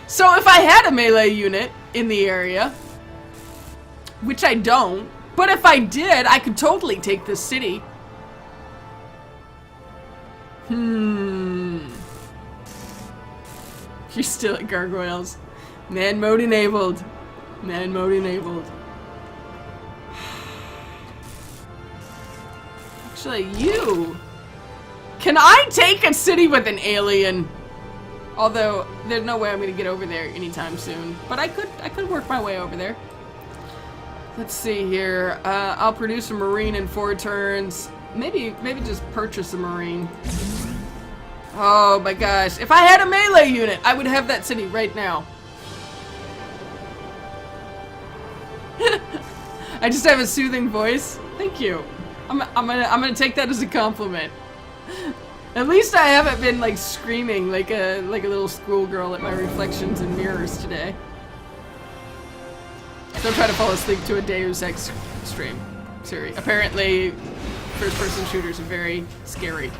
So if I had a melee unit in the area, which I don't, but if I did, I could totally take this city. You're still at gargoyles. Man mode enabled. Man mode enabled. Actually, you... Can I take a city with an alien? Although, there's no way I'm gonna get over there anytime soon. But I could work my way over there. Let's see here. I'll produce a marine in 4 turns. Maybe just purchase a marine. Oh my gosh. If I had a melee unit, I would have that city right now. I just have a soothing voice. Thank you. I'm gonna take that as a compliment. At least I haven't been like screaming like a little schoolgirl at my reflections in mirrors today. Don't try to fall asleep to a Deus Ex stream. Siri. Apparently, first-person shooters are very scary.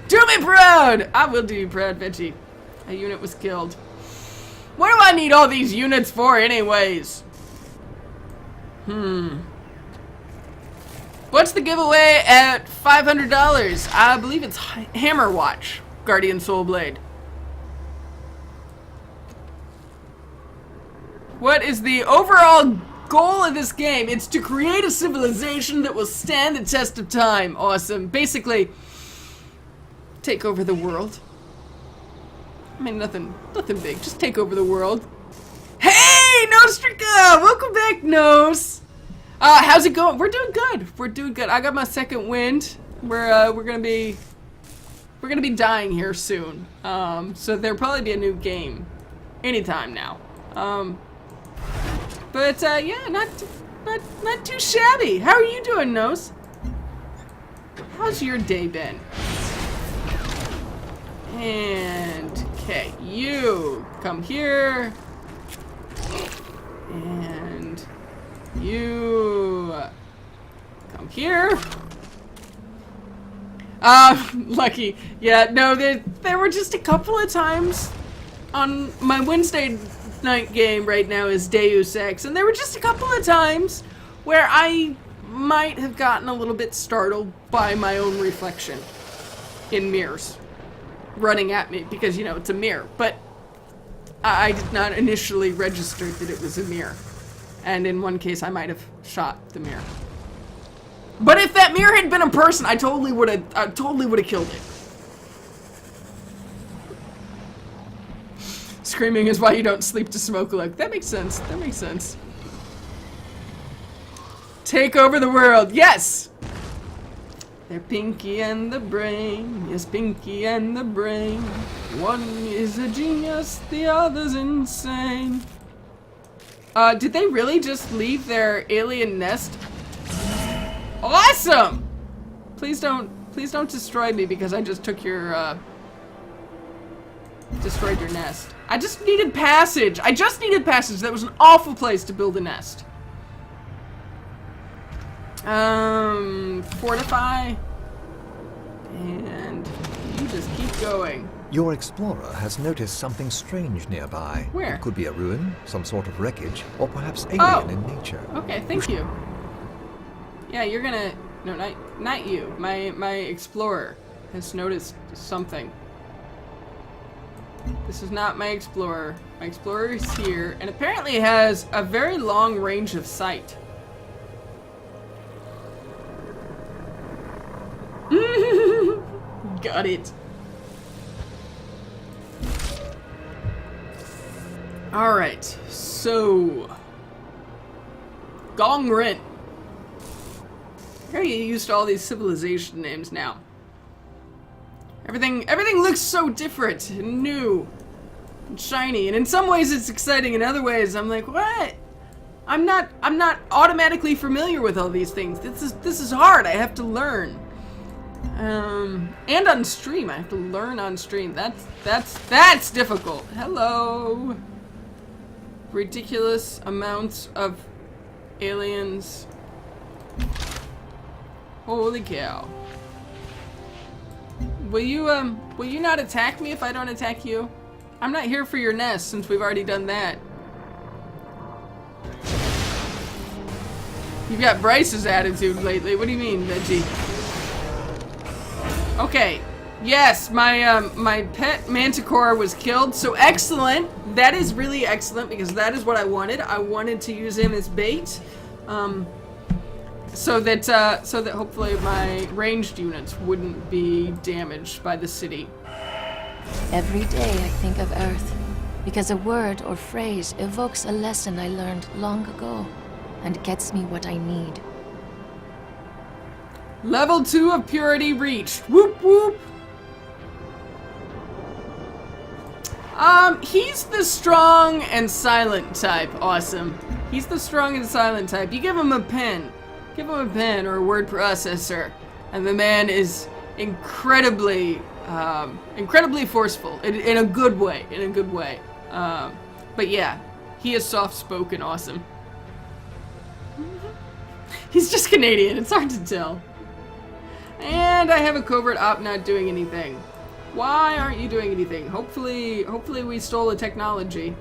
Do me proud! I will do you proud, Veggie. A unit was killed. What do I need all these units for anyways? What's the giveaway at $500? I believe it's Hammer Watch, Guardian Soul Blade. What is the overall goal of this game? It's to create a civilization that will stand the test of time. Awesome. Basically, take over the world. I mean, nothing big. Just take over the world. Hey, Nostrika! Welcome back, Nos. How's it going? We're doing good. We're doing good. I got my second wind. We're gonna be dying here soon. So there'll probably be a new game anytime now. But yeah, not too shabby. How are you doing, Nose? How's your day been? And okay, you come here, and you come here. Lucky. Yeah, no, there were just a couple of times on my Wednesday night game right now is Deus Ex, and there were just a couple of times where I might have gotten a little bit startled by my own reflection in mirrors running at me, because, you know, it's a mirror, but I did not initially register that it was a mirror, and in one case I might have shot the mirror. But if that mirror had been a person, I totally would have killed it. Screaming is why you don't sleep to smoke look. That makes sense. That makes sense. Take over the world. Yes! They're Pinky and the Brain. Yes, Pinky and the Brain. One is a genius, the other's insane. Did they really just leave their alien nest? Awesome! Please don't destroy me because I just took your, destroyed your nest. I just needed passage. I just needed passage. That was an awful place to build a nest. Fortify. And you just keep going. Your explorer has noticed something strange nearby. Where? It could be a ruin, some sort of wreckage, or perhaps alien in nature. Okay, thank you. Yeah, you're gonna... No, not you. My explorer has noticed something. This is not my explorer. My explorer is here, and apparently has a very long range of sight. Got it. Alright, so... Gong Ren. I gotta get used to all these civilization names now. Everything looks so different and new and shiny. And in some ways it's exciting. In other ways I'm like, what? I'm not automatically familiar with all these things. This is hard. I have to learn. And on stream, I have to learn on stream. That's difficult. Hello. Ridiculous amounts of aliens. Holy cow. Will you not attack me if I don't attack you? I'm not here for your nest since we've already done that. You've got Bryce's attitude lately. What do you mean, Veggie? Okay. Yes, my pet manticore was killed. So excellent. That is really excellent because that is what I wanted. I wanted to use him as bait. So that hopefully my ranged units wouldn't be damaged by the city. Every day I think of Earth, because a word or phrase evokes a lesson I learned long ago, and gets me what I need. Level 2 of purity reached. Whoop whoop. He's the strong and silent type. Awesome. He's the strong and silent type. You give him a pen. Give him a pen or a word processor, and the man is incredibly forceful in a good way. In a good way. But yeah, he is soft-spoken. Awesome. He's just Canadian. It's hard to tell. And I have a covert op not doing anything. Why aren't you doing anything? Hopefully we stole a technology.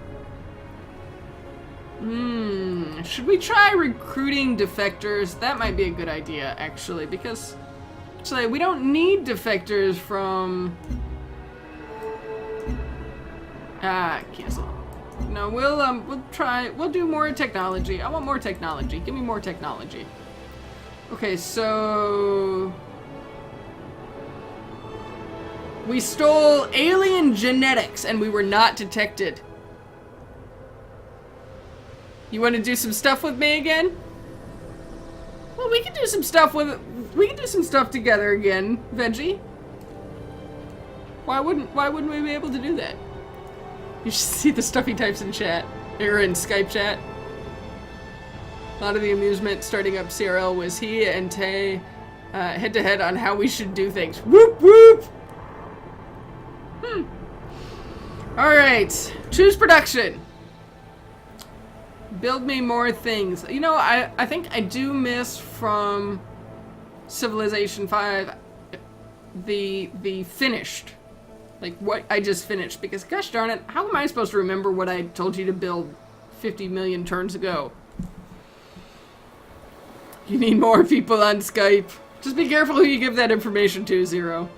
Should we try recruiting defectors? That might be a good idea, actually, because actually we don't need defectors from... cancel. No, we'll do more technology. I want more technology. Give me more technology. Okay, so... we stole alien genetics and we were not detected. You want to do some stuff with me again? Well, we can do some stuff together again, Veggie. Why wouldn't we be able to do that? You should see the stuff he types in chat. Or in Skype chat. A lot of the amusement starting up CRL was he and Tay head to head on how we should do things. Whoop whoop! Alright. Choose production. Build me more things. You know, I think I do miss from Civilization 5 the finished. Like what I just finished. Because gosh darn it, how am I supposed to remember what I told you to build 50 million turns ago? You need more people on Skype. Just be careful who you give that information to, Zero.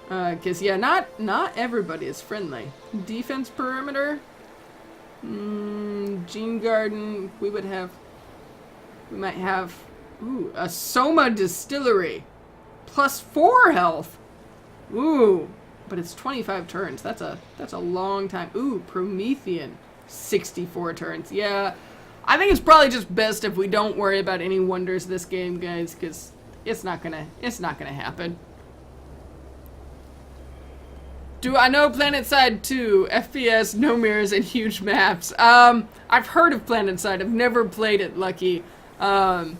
Cause yeah, not everybody is friendly. Defense perimeter? Gene Garden, we might have, ooh, a Soma distillery. +4 health. Ooh, but it's 25 turns. That's a long time. Ooh, Promethean, 64 turns. Yeah, I think it's probably just best if we don't worry about any wonders this game, guys, because it's not gonna happen. Do I know PlanetSide 2? FPS, no mirrors, and huge maps. I've heard of PlanetSide. I've never played it, Lucky. The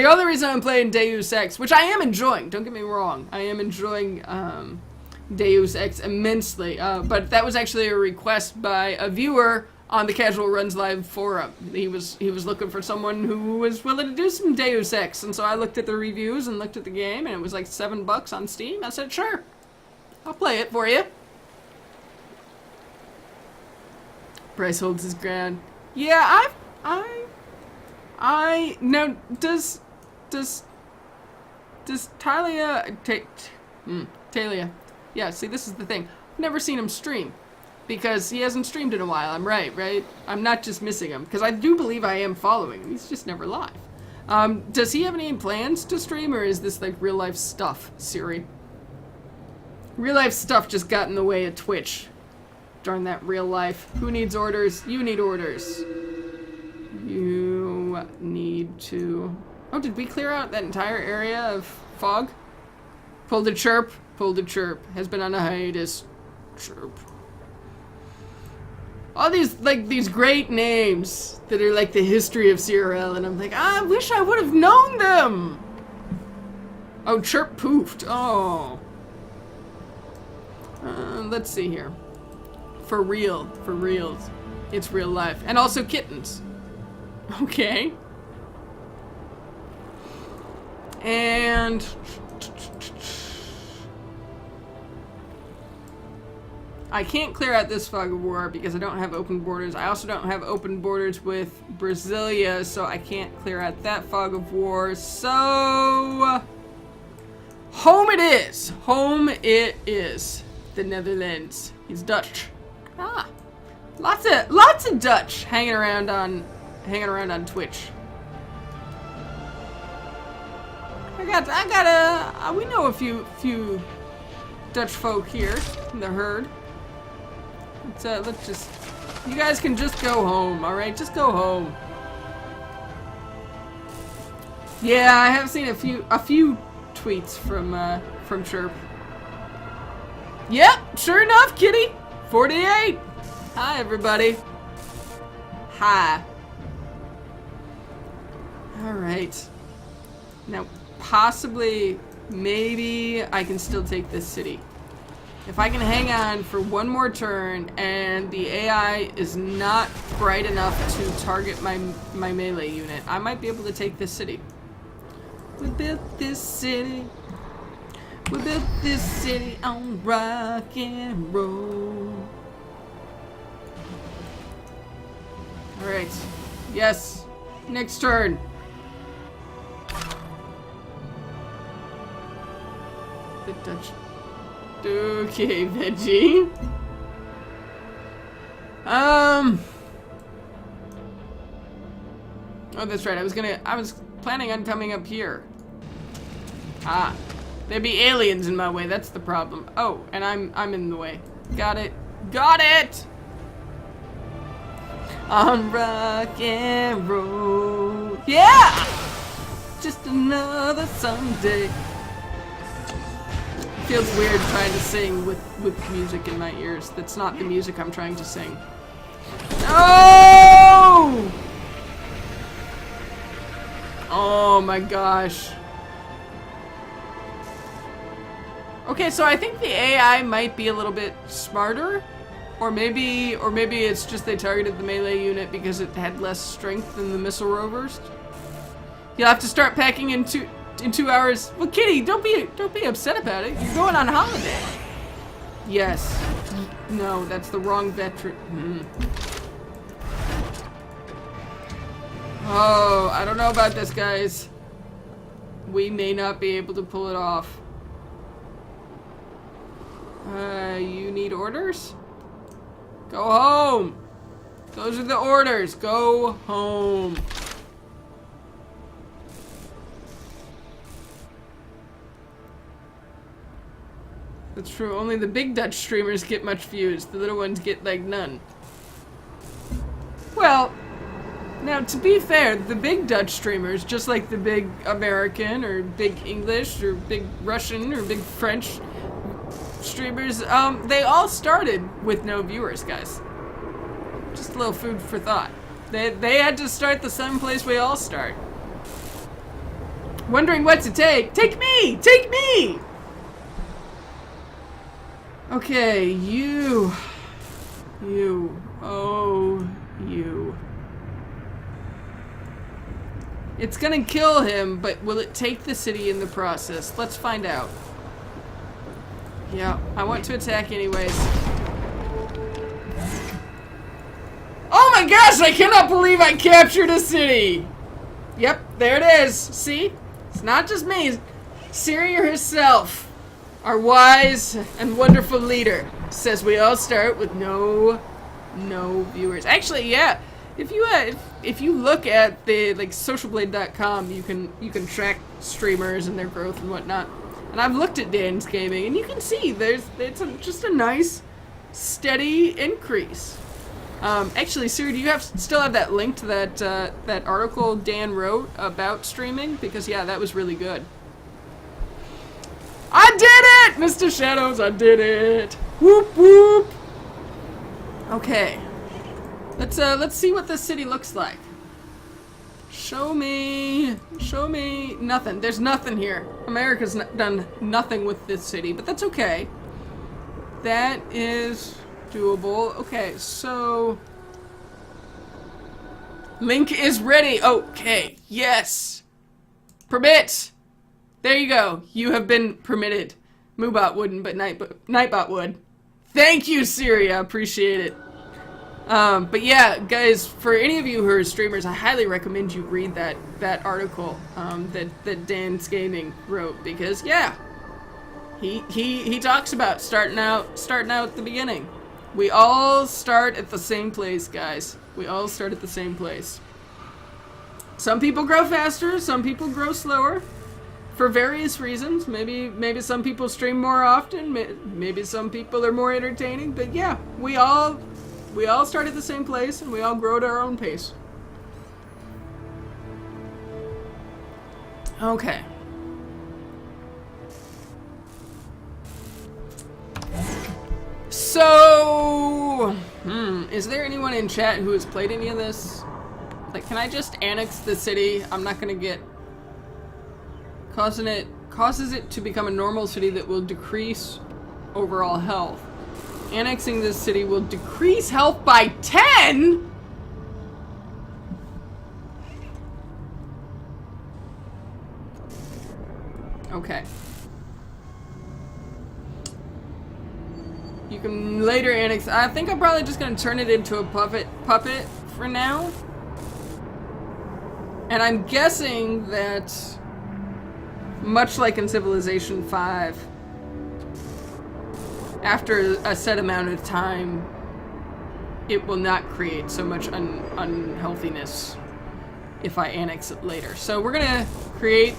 other reason I'm playing Deus Ex, which I am enjoying, don't get me wrong. I am enjoying Deus Ex immensely. But that was actually a request by a viewer on the Casual Runs Live forum. He was looking for someone who was willing to do some Deus Ex. And so I looked at the reviews and looked at the game, and it was like $7 on Steam. I said, sure. I'll play it for you. Bryce holds his ground. Yeah, now, does Talia, Talia, yeah, see, this is the thing. I've never seen him stream, because he hasn't streamed in a while. I'm right? I'm not just missing him, because I do believe I am following him. He's just never live. Does he have any plans to stream, or is this like real life stuff, Siri? Real life stuff just got in the way of Twitch. Darn that real life. Who needs orders? You need orders. You need to... Oh, did we clear out that entire area of fog? Pulled a chirp. Pulled a chirp. Has been on a hiatus. Chirp. All these, like, these great names that are like the history of CRL, and I'm like, I wish I would have known them! Oh, chirp poofed. Oh. Let's see here. For real. For reals. It's real life. And also kittens. Okay. And... I can't clear out this fog of war because I don't have open borders. I also don't have open borders with Brasilia, so I can't clear out that fog of war. So... home it is! Home it is. The Netherlands. He's Dutch. Ah. Lots of Dutch hanging around on Twitch. We know a few Dutch folk here in the herd. Let's just, you guys can just go home, all right? Just go home. Yeah, I have seen a few tweets from Chirp. Yep, sure enough, kitty. 48. Hi, everybody. Hi. All right. Now, possibly, maybe I can still take this city. If I can hang on for one more turn and the AI is not bright enough to target my melee unit, I might be able to take this city. We built this city. We built this city on rock and roll. Alright. Yes. Next turn. The Dutch. Okay, Veggie. Oh, that's right. I was planning on coming up here. Ah. There'd be aliens in my way. That's the problem. Oh, and I'm in the way. Got it. Got it! On rock and roll. Yeah! Just another Sunday. Feels weird trying to sing with music in my ears. That's not the music I'm trying to sing. No! Oh my gosh. Okay, so I think the AI might be a little bit smarter, or maybe it's just they targeted the melee unit because it had less strength than the missile rovers. You'll have to start packing in 2 hours. Well, Kitty, don't be upset about it. You're going on holiday. Yes. No, that's the wrong veteran. Oh, I don't know about this, guys. We may not be able to pull it off. You need orders? Go home! Those are the orders. Go home. That's true. Only the big Dutch streamers get much views. The little ones get, like, none. Well, now, to be fair, the big Dutch streamers, just like the big American or big English or big Russian or big French streamers, they all started with no viewers, guys. Just a little food for thought. They had to start the same place we all start. Wondering what to take? Take me! Take me! Okay, you. Oh, you. It's gonna kill him, but will it take the city in the process? Let's find out. Yeah, I want to attack anyways. Oh my gosh, I cannot believe I captured a city! Yep, there it is. See? It's not just me. Syria herself, our wise and wonderful leader, says we all start with no viewers. Actually, yeah. If you look at the socialblade.com, you can track streamers and their growth and whatnot. And I've looked at Dan's Gaming, and you can see it's just a nice, steady increase. Actually, Siri, do you still have that link to that article Dan wrote about streaming? Because yeah, that was really good. I did it! Mr. Shadows, I did it! Whoop whoop! Okay. Let's see what this city looks like. Show me nothing. There's nothing here. America's done nothing with this city, but that's okay. That is doable. Okay, so Link is ready. Okay, yes. Permit. There you go. You have been permitted. Moobot wouldn't, but Nightbot would. Thank you, Siri. I appreciate it. But yeah, guys, for any of you who are streamers, I highly recommend you read that article that Dan's Gaming wrote, because yeah, he talks about starting out at the beginning. We all start at the same place, guys. We all start at the same place. Some people grow faster, some people grow slower, for various reasons. Maybe some people stream more often. Maybe some people are more entertaining. But yeah, we all start at the same place, and we all grow at our own pace. Okay. So, is there anyone in chat who has played any of this? Like, can I just annex the city? I'm not gonna get... Causes it to become a normal city that will decrease overall health. Annexing this city will decrease health by 10? Okay. You can later annex. I think I'm probably just gonna turn it into a puppet for now. And I'm guessing that, much like in Civilization 5, after a set amount of time, it will not create so much unhealthiness if I annex it later. So we're gonna create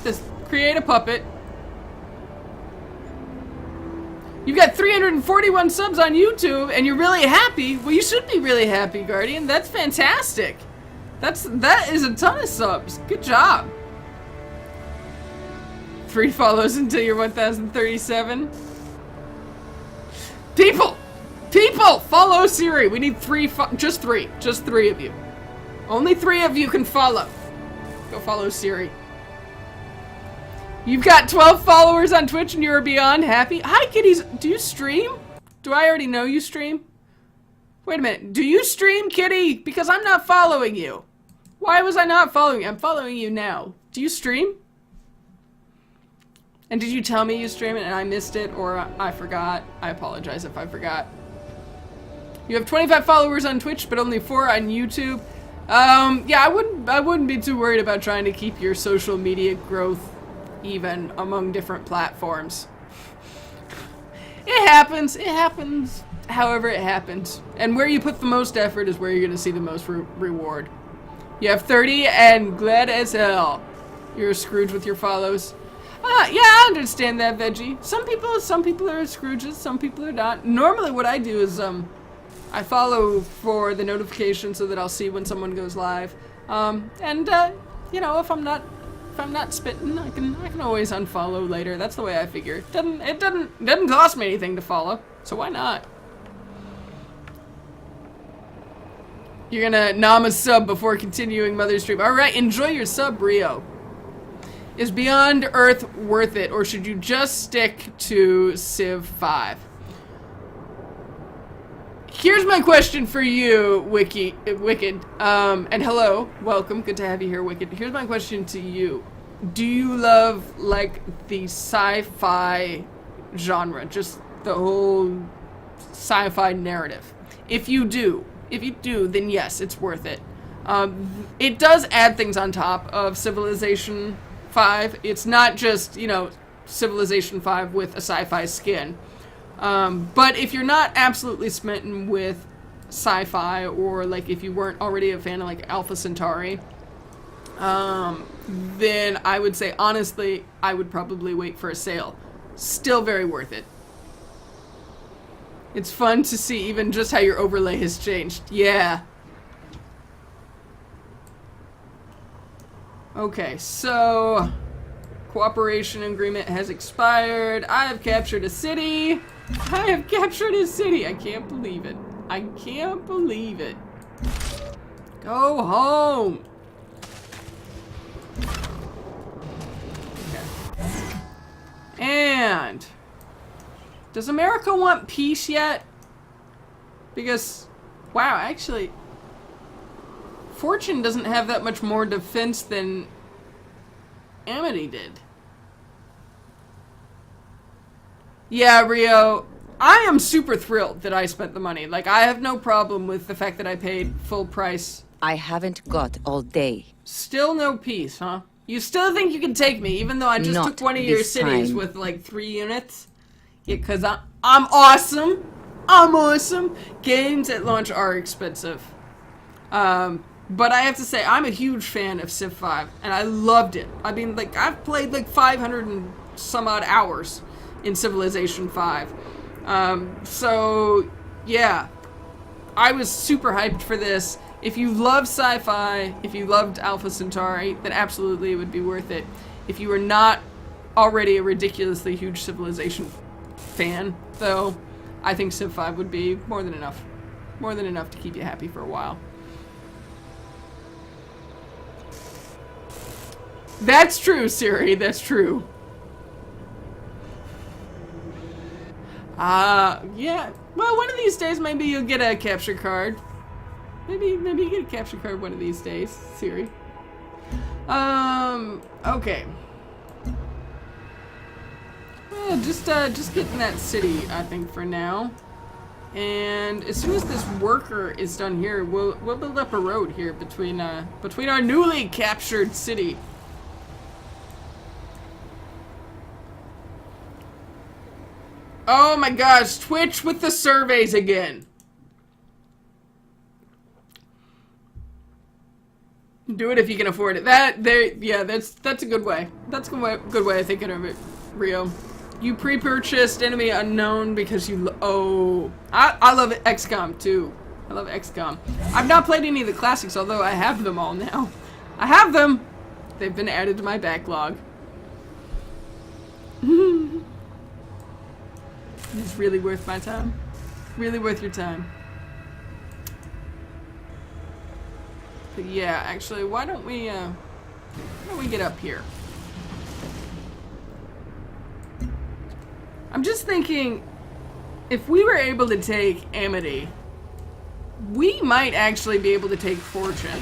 a puppet. You've got 341 subs on YouTube, and you're really happy. Well, you should be really happy, Guardian. That's fantastic. That is a ton of subs. Good job. 3 follows until you're 1037. People, follow Siri. We need just three of you. Only 3 of you can follow. Go follow Siri. You've got 12 followers on Twitch and you are beyond happy. Hi, kitties. Do you stream? Do I already know you stream? Wait a minute. Do you stream, kitty? Because I'm not following you. Why was I not following you? I'm following you now. Do you stream? And did you tell me you stream it and I missed it, or I forgot? I apologize if I forgot. You have 25 followers on Twitch, but only 4 on YouTube. Yeah, I wouldn't be too worried about trying to keep your social media growth even among different platforms. It happens however it happens. And where you put the most effort is where you're gonna see the most reward. You have 30 and glad as hell. You're a Scrooge with your follows. Yeah, I understand that, Veggie. Some people are Scrooges, some people are not. Normally what I do is, I follow for the notification so that I'll see when someone goes live. You know, if I'm not spitting, I can always unfollow later. That's the way I figure. It doesn't cost me anything to follow, so why not? You're gonna nom a sub before continuing Mother's Stream. Alright, enjoy your sub, Rio. Is Beyond Earth worth it, or should you just stick to Civ 5? Here's my question for you, Wicked. And hello, welcome, good to have you here, Wicked. Here's my question to you. Do you love, like, the sci-fi genre? Just the whole sci-fi narrative? If you do, then yes, it's worth it. It does add things on top of Civilization 5. It's not just, you know, Civilization 5 with a sci-fi skin. But if you're not absolutely smitten with sci-fi, or like if you weren't already a fan of like Alpha Centauri, then I would say honestly, I would probably wait for a sale. Still very worth it. It's fun to see even just how your overlay has changed. Yeah. Okay, so Cooperation agreement has expired. I have captured a city. I have captured a city. I can't believe it. I can't believe it. Go home. Okay. And does America want peace yet? Because, wow, actually, Fortune doesn't have that much more defense than Amity did. Yeah, Rio, I am super thrilled that I spent the money. Like, I have no problem with the fact that I paid full price. I haven't got all day. Still no peace, huh? You still think you can take me, even though I just Not took one of your this cities time. with, like, 3 units? Yeah, because I'm awesome. I'm awesome. Games at launch are expensive. But I have to say, I'm a huge fan of Civ 5, and I loved it. I mean, like, I've played, like, 500 and some odd hours in Civilization 5. So, yeah. I was super hyped for this. If you love sci-fi, if you loved Alpha Centauri, then absolutely it would be worth it. If you are not already a ridiculously huge Civilization fan, though, I think Civ 5 would be more than enough. More than enough to keep you happy for a while. That's true, Siri. That's true. Yeah. Well, one of these days, maybe you'll get a capture card. Maybe you get a capture card one of these days, Siri. Okay. Well, just getting that city, I think, for now. And as soon as this worker is done here, we'll build up a road here between our newly captured city. Oh my gosh, Twitch with the surveys again. Do it if you can afford it. Yeah, that's a good way. That's a good way of thinking of it, Rio. You pre-purchased Enemy Unknown because you I love XCOM too. I love XCOM. I've not played any of the classics, although I have them all now. I have them. They've been added to my backlog. It's really worth my time. Really worth your time. But yeah, actually, why don't we get up here? I'm just thinking, if we were able to take Amity, we might actually be able to take Fortune.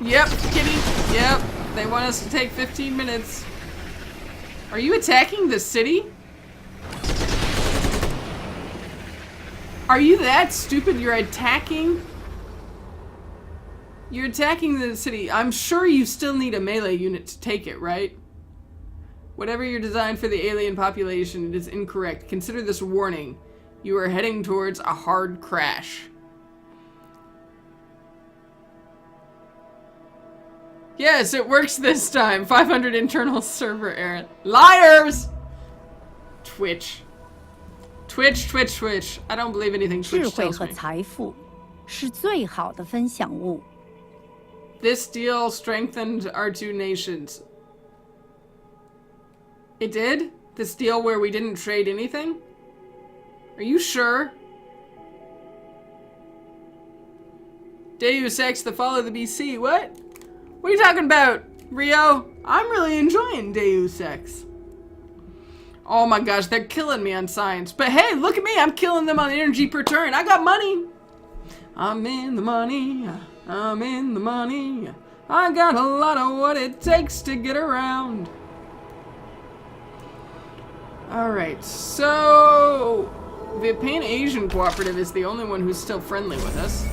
Yep, kitty. Yep, they want us to take 15 minutes. Are you attacking the city? Are you that stupid? You're attacking the city. I'm sure you still need a melee unit to take it, right? Whatever your design for the alien population, it is incorrect. Consider this a warning. You are heading towards a hard crash. Yes, it works this time. 500 internal server error. Liars! Twitch. Twitch. I don't believe anything 智 Twitch 慧 tells 和 me. 财富是最好的分享物。 This deal strengthened our two nations. It did? This deal where we didn't trade anything? Are you sure? Deus Ex, the fall of the BC. What? What are you talking about, Rio? I'm really enjoying Deus Ex. Oh my gosh, they're killing me on science. But hey, look at me. I'm killing them on energy per turn. I got money. I'm in the money. I'm in the money. I got a lot of what it takes to get around. Alright, so the Pan-Asian Cooperative is the only one who's still friendly with us.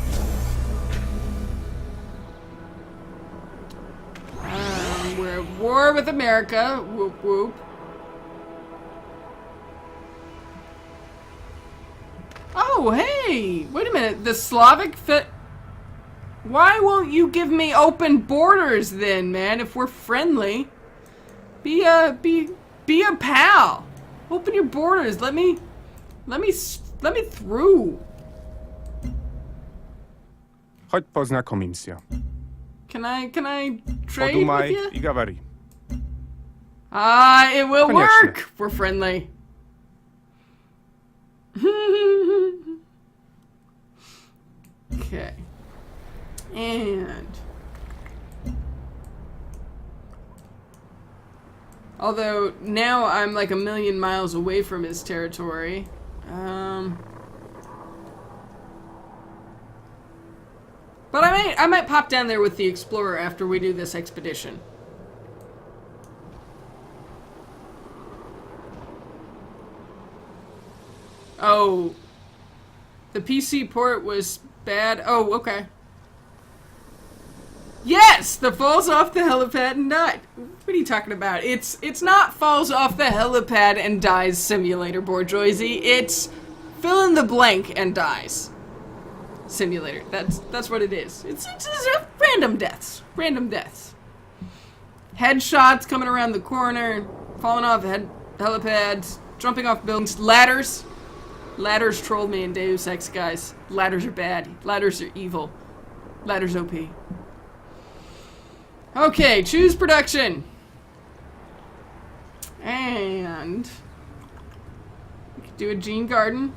We're at war with America. Whoop whoop. Oh, hey! Wait a minute. The Slavic fit. Why won't you give me open borders then, man? If we're friendly, be a pal. Open your borders. Let me through. Chodź poznakomimся. Can I trade with you? и говори. Ah, it will Конечно. work. We're friendly. Okay. And although now I'm like a million miles away from his territory. But I might pop down there with the explorer after we do this expedition. Oh, the PC port was bad. Oh, okay. Yes, the falls off the helipad and died. What are you talking about? It's not falls off the helipad and dies simulator, bourgeoisie. It's fill in the blank and dies simulator. That's what it is. It's random deaths. Random deaths. Headshots coming around the corner, falling off helipads, jumping off buildings, ladders. Ladders trolled me in Deus Ex, guys. Ladders are bad. Ladders are evil. Ladders OP. Okay, choose production. And we could do a Gene Garden.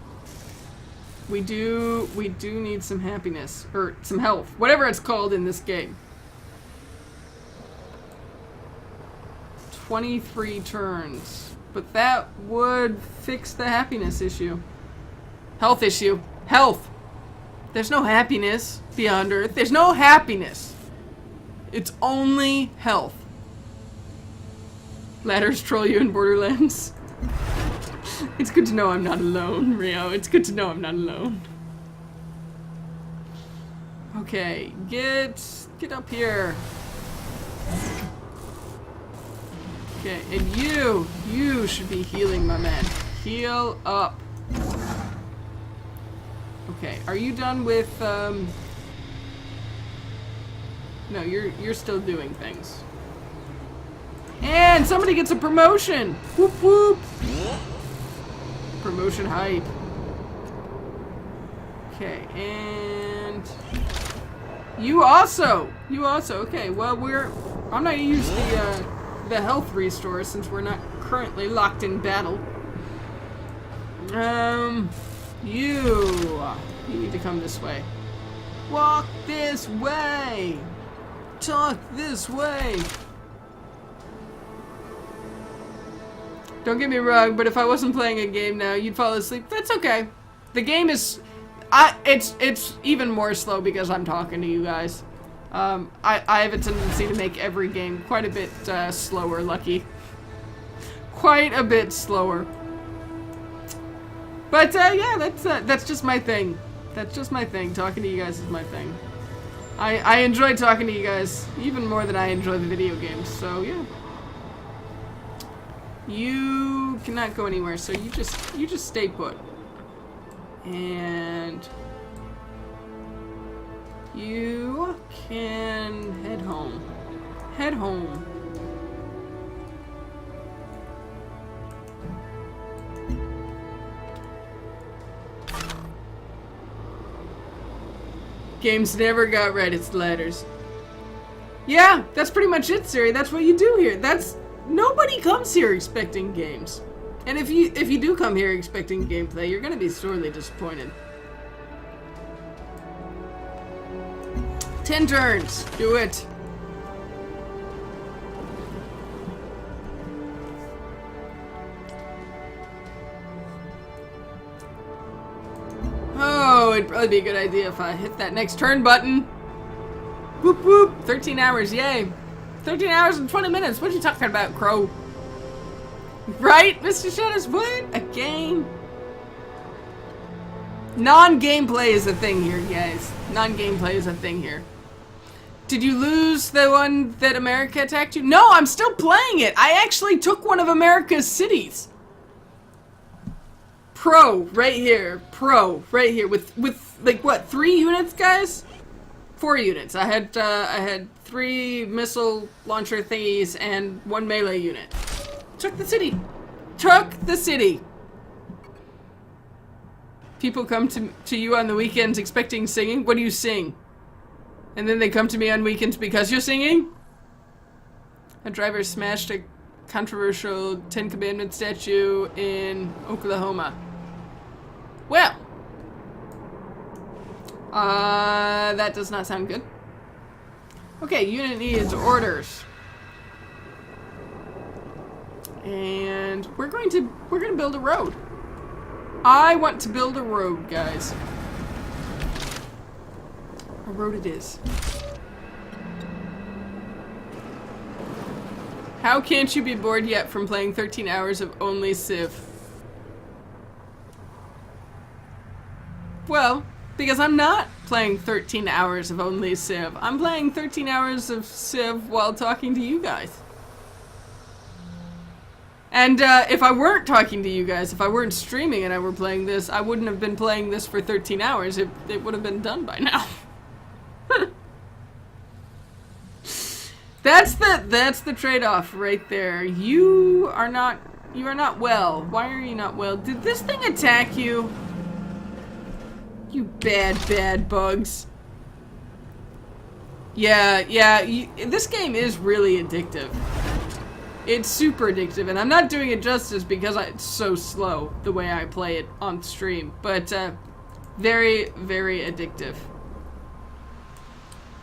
We do need some happiness or some health, whatever it's called in this game. 23 turns, but that would fix the happiness issue. Health issue. Health. There's no happiness beyond Earth. There's no happiness. It's only health. Ladders troll you in Borderlands. It's good to know I'm not alone, Rio. It's good to know I'm not alone. Okay, get up here. Okay, and you should be healing, my man. Heal up. Okay, are you done with, no, you're still doing things. And somebody gets a promotion! Whoop whoop! Promotion hype. Okay, and you also, okay, well I'm not gonna use the health restore since we're not currently locked in battle. You need to come this way. Walk this way! Talk this way! Don't get me wrong, but if I wasn't playing a game now, you'd fall asleep. That's okay. The game is... it's even more slow because I'm talking to you guys. I have a tendency to make every game quite a bit slower, Lucky. Quite a bit slower. But yeah, that's just my thing. That's just my thing. Talking to you guys is my thing. I enjoy talking to you guys even more than I enjoy the video games. So yeah. You cannot go anywhere, so you just stay put. And you can head home. Head home. Games never got right, it's ladders. Yeah, that's pretty much it, Siri. That's what you do here. Nobody comes here expecting games. And if you do come here expecting gameplay, you're gonna be sorely disappointed. 10 turns. Do it. Oh, it'd probably be a good idea if I hit that next turn button. Whoop whoop. 13 hours, yay. 13 hours and 20 minutes. What are you talking about, Crow? Right, Mr. Shadows? What? A game? Non-gameplay is a thing here, guys. Non-gameplay is a thing here. Did you lose the one that America attacked you? No, I'm still playing it. I actually took one of America's cities. Pro, right here. Pro, right here. With like, what, 3 units, guys? 4 units. I had 3 missile launcher thingies and 1 melee unit. Took the city. Took the city. People come to you on the weekends expecting singing. What do you sing? And then they come to me on weekends because you're singing? A driver smashed a controversial Ten Commandments statue in Oklahoma. Well, that does not sound good. Okay, unit needs orders. And we're gonna build a road. I want to build a road, guys. A road it is. How can't you be bored yet from playing 13 hours of only Civ? Well, because I'm not playing 13 hours of only Civ. I'm playing 13 hours of Civ while talking to you guys. And if I weren't talking to you guys, if I weren't streaming and I were playing this, I wouldn't have been playing this for 13 hours. It would have been done by now. That's the trade-off right there. You are not well. Why are you not well? Did this thing attack you? You bad bugs. Yeah, this game is really addictive. It's super addictive, and I'm not doing it justice because it's so slow the way I play it on stream, but very, very addictive.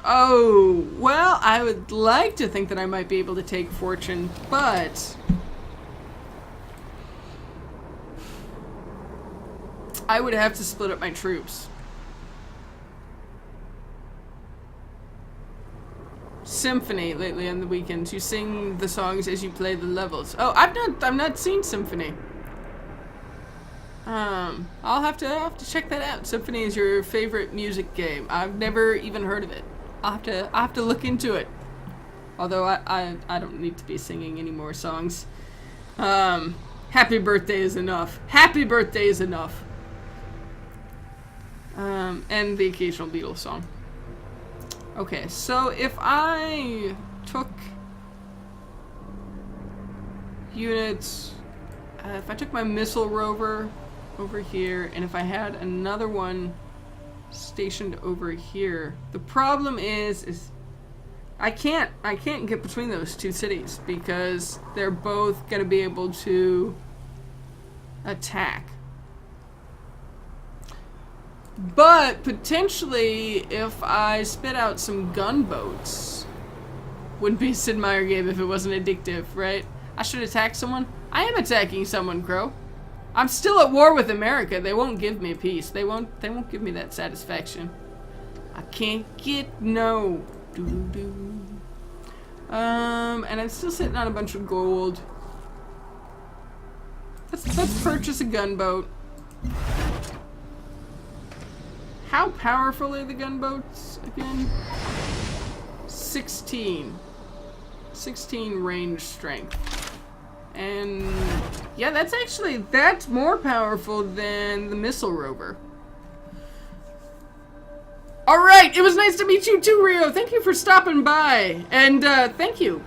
Oh, well, I would like to think that I might be able to take Fortune, but I would have to split up my troops. Symphony lately on the weekends. You sing the songs as you play the levels. Oh, I've not seen Symphony. I'll have to check that out. Symphony is your favorite music game. I've never even heard of it. I'll have to look into it. Although I don't need to be singing any more songs. Happy Birthday is enough. Happy Birthday is enough. And the occasional Beatles song. Okay, so if I took units, if I took my missile rover over here, and if I had another one stationed over here, the problem is I can't get between those two cities because they're both gonna be able to attack. But potentially, if I spit out some gunboats, wouldn't be a Sid Meier game if it wasn't addictive, right? I should attack someone. I am attacking someone, Crow. I'm still at war with America. They won't give me peace. They won't give me that satisfaction. I can't get no. Doo-doo-doo. And I'm still sitting on a bunch of gold. Let's purchase a gunboat. How powerful are the gunboats again? 16 range strength. And yeah, that's more powerful than the missile rover. Alright, it was nice to meet you too, Rio. Thank you for stopping by. And thank you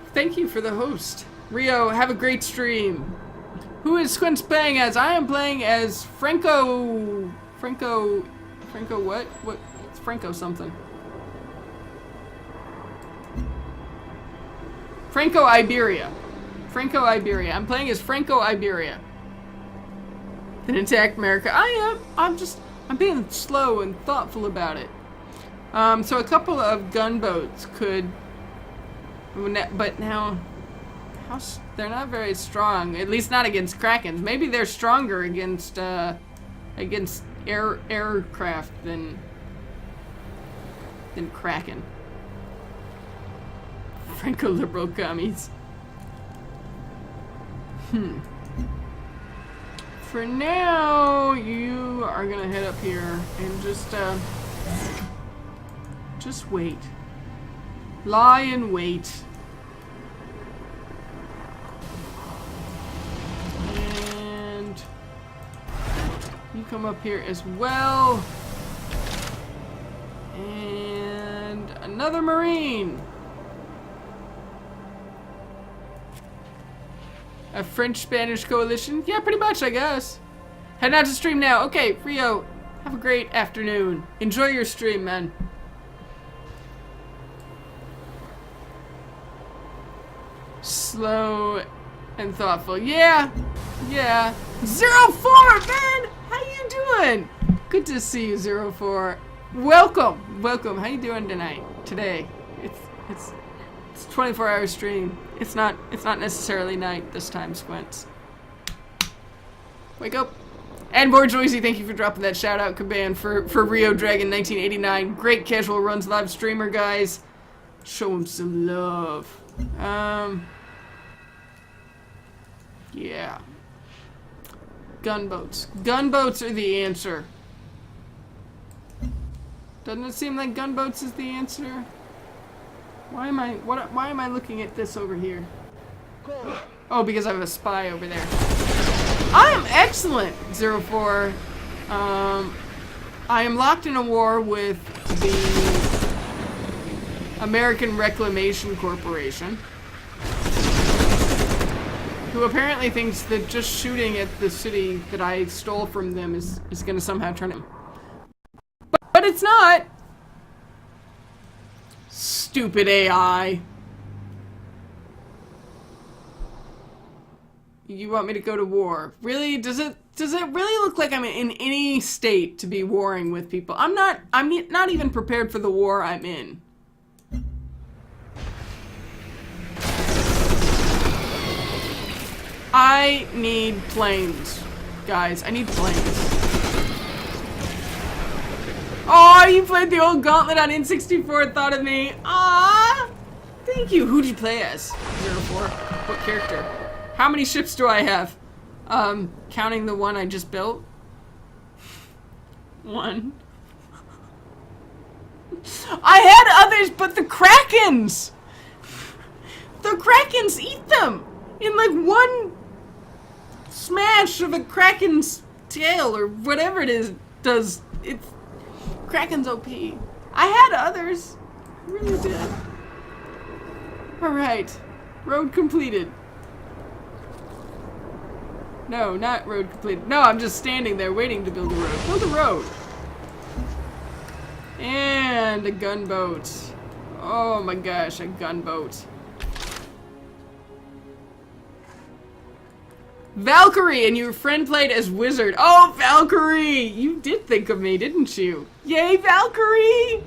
for the host. Rio, have a great stream. Who is Squints playing as? I am playing as Franco what? It's Franco something. Franco Iberia. I'm playing as Franco Iberia. Then attack America. I'm being slow and thoughtful about it. So a couple of gunboats could, but now, they're not very strong. At least not against Krakens. Maybe they're stronger against aircraft than Kraken. Franco-liberal commies. For now, you are gonna head up here and just wait. Lie in wait. And you come up here as well. And another Marine. A French-Spanish coalition? Yeah, pretty much, I guess. Head out to stream now. Okay, Rio, have a great afternoon. Enjoy your stream, man. slow and thoughtful. Yeah. 04, man! How you doing? Good to see you, 04. Welcome. How you doing today? It's 24-hour stream. It's not necessarily night this time, Squints. Wake up. And more Joycey, thank you for dropping that shout out, Caban, for Rio Dragon 1989. Great Casual Runs live streamer, guys. Show him some love. Yeah. Gunboats. Gunboats are the answer. Doesn't it seem like gunboats is the answer? Why am I looking at this over here? Oh, because I have a spy over there. I am excellent, 04. I am locked in a war with the American Reclamation Corporation, who apparently thinks that just shooting at the city that I stole from them is going to somehow turn him. But it's not. Stupid AI. You want me to go to war? Really? Does it really look like I'm in any state to be warring with people? I'm not even prepared for the war I'm in. I need planes, guys. I need planes. Oh, you played the old Gauntlet on N64 thought of me. Ah, thank you. Who'd you play as? 04. What character? How many ships do I have? Counting the one I just built? 1. I had others, but the Krakens! The Krakens eat them! In like one smash of a Kraken's tail, or whatever it is, does. It's... Kraken's OP. I had others. I really did. Alright. Road completed. No, not road completed. No, I'm just standing there waiting to build a road. Build a road. And a gunboat. Oh my gosh, a gunboat. Valkyrie, and your friend played as Wizard. Oh, Valkyrie! You did think of me, didn't you? Yay, Valkyrie!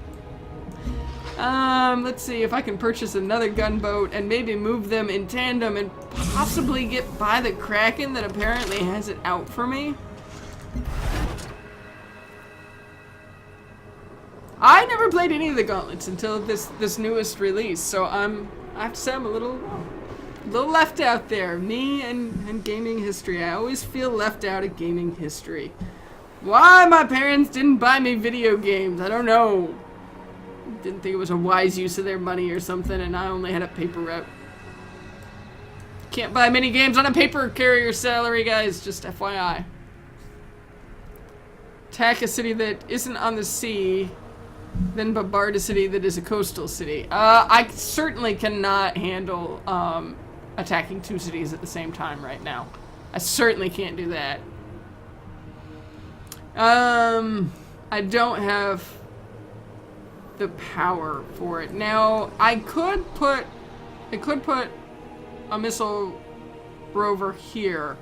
Let's see if I can purchase another gunboat and maybe move them in tandem and possibly get by the Kraken that apparently has it out for me. I never played any of the Gauntlets until this newest release, so I have to say I'm a little left out there. Me and gaming history. I always feel left out of gaming history. Why my parents didn't buy me video games, I don't know. Didn't think it was a wise use of their money or something, and I only had a paper route. Can't buy many games on a paper carrier salary, guys, just FYI. Attack a city that isn't on the sea, then bombard a city that is a coastal city. I certainly cannot handle attacking 2 cities at the same time right now. I certainly can't do that. I don't have the power for it. Now, I could put a missile rover here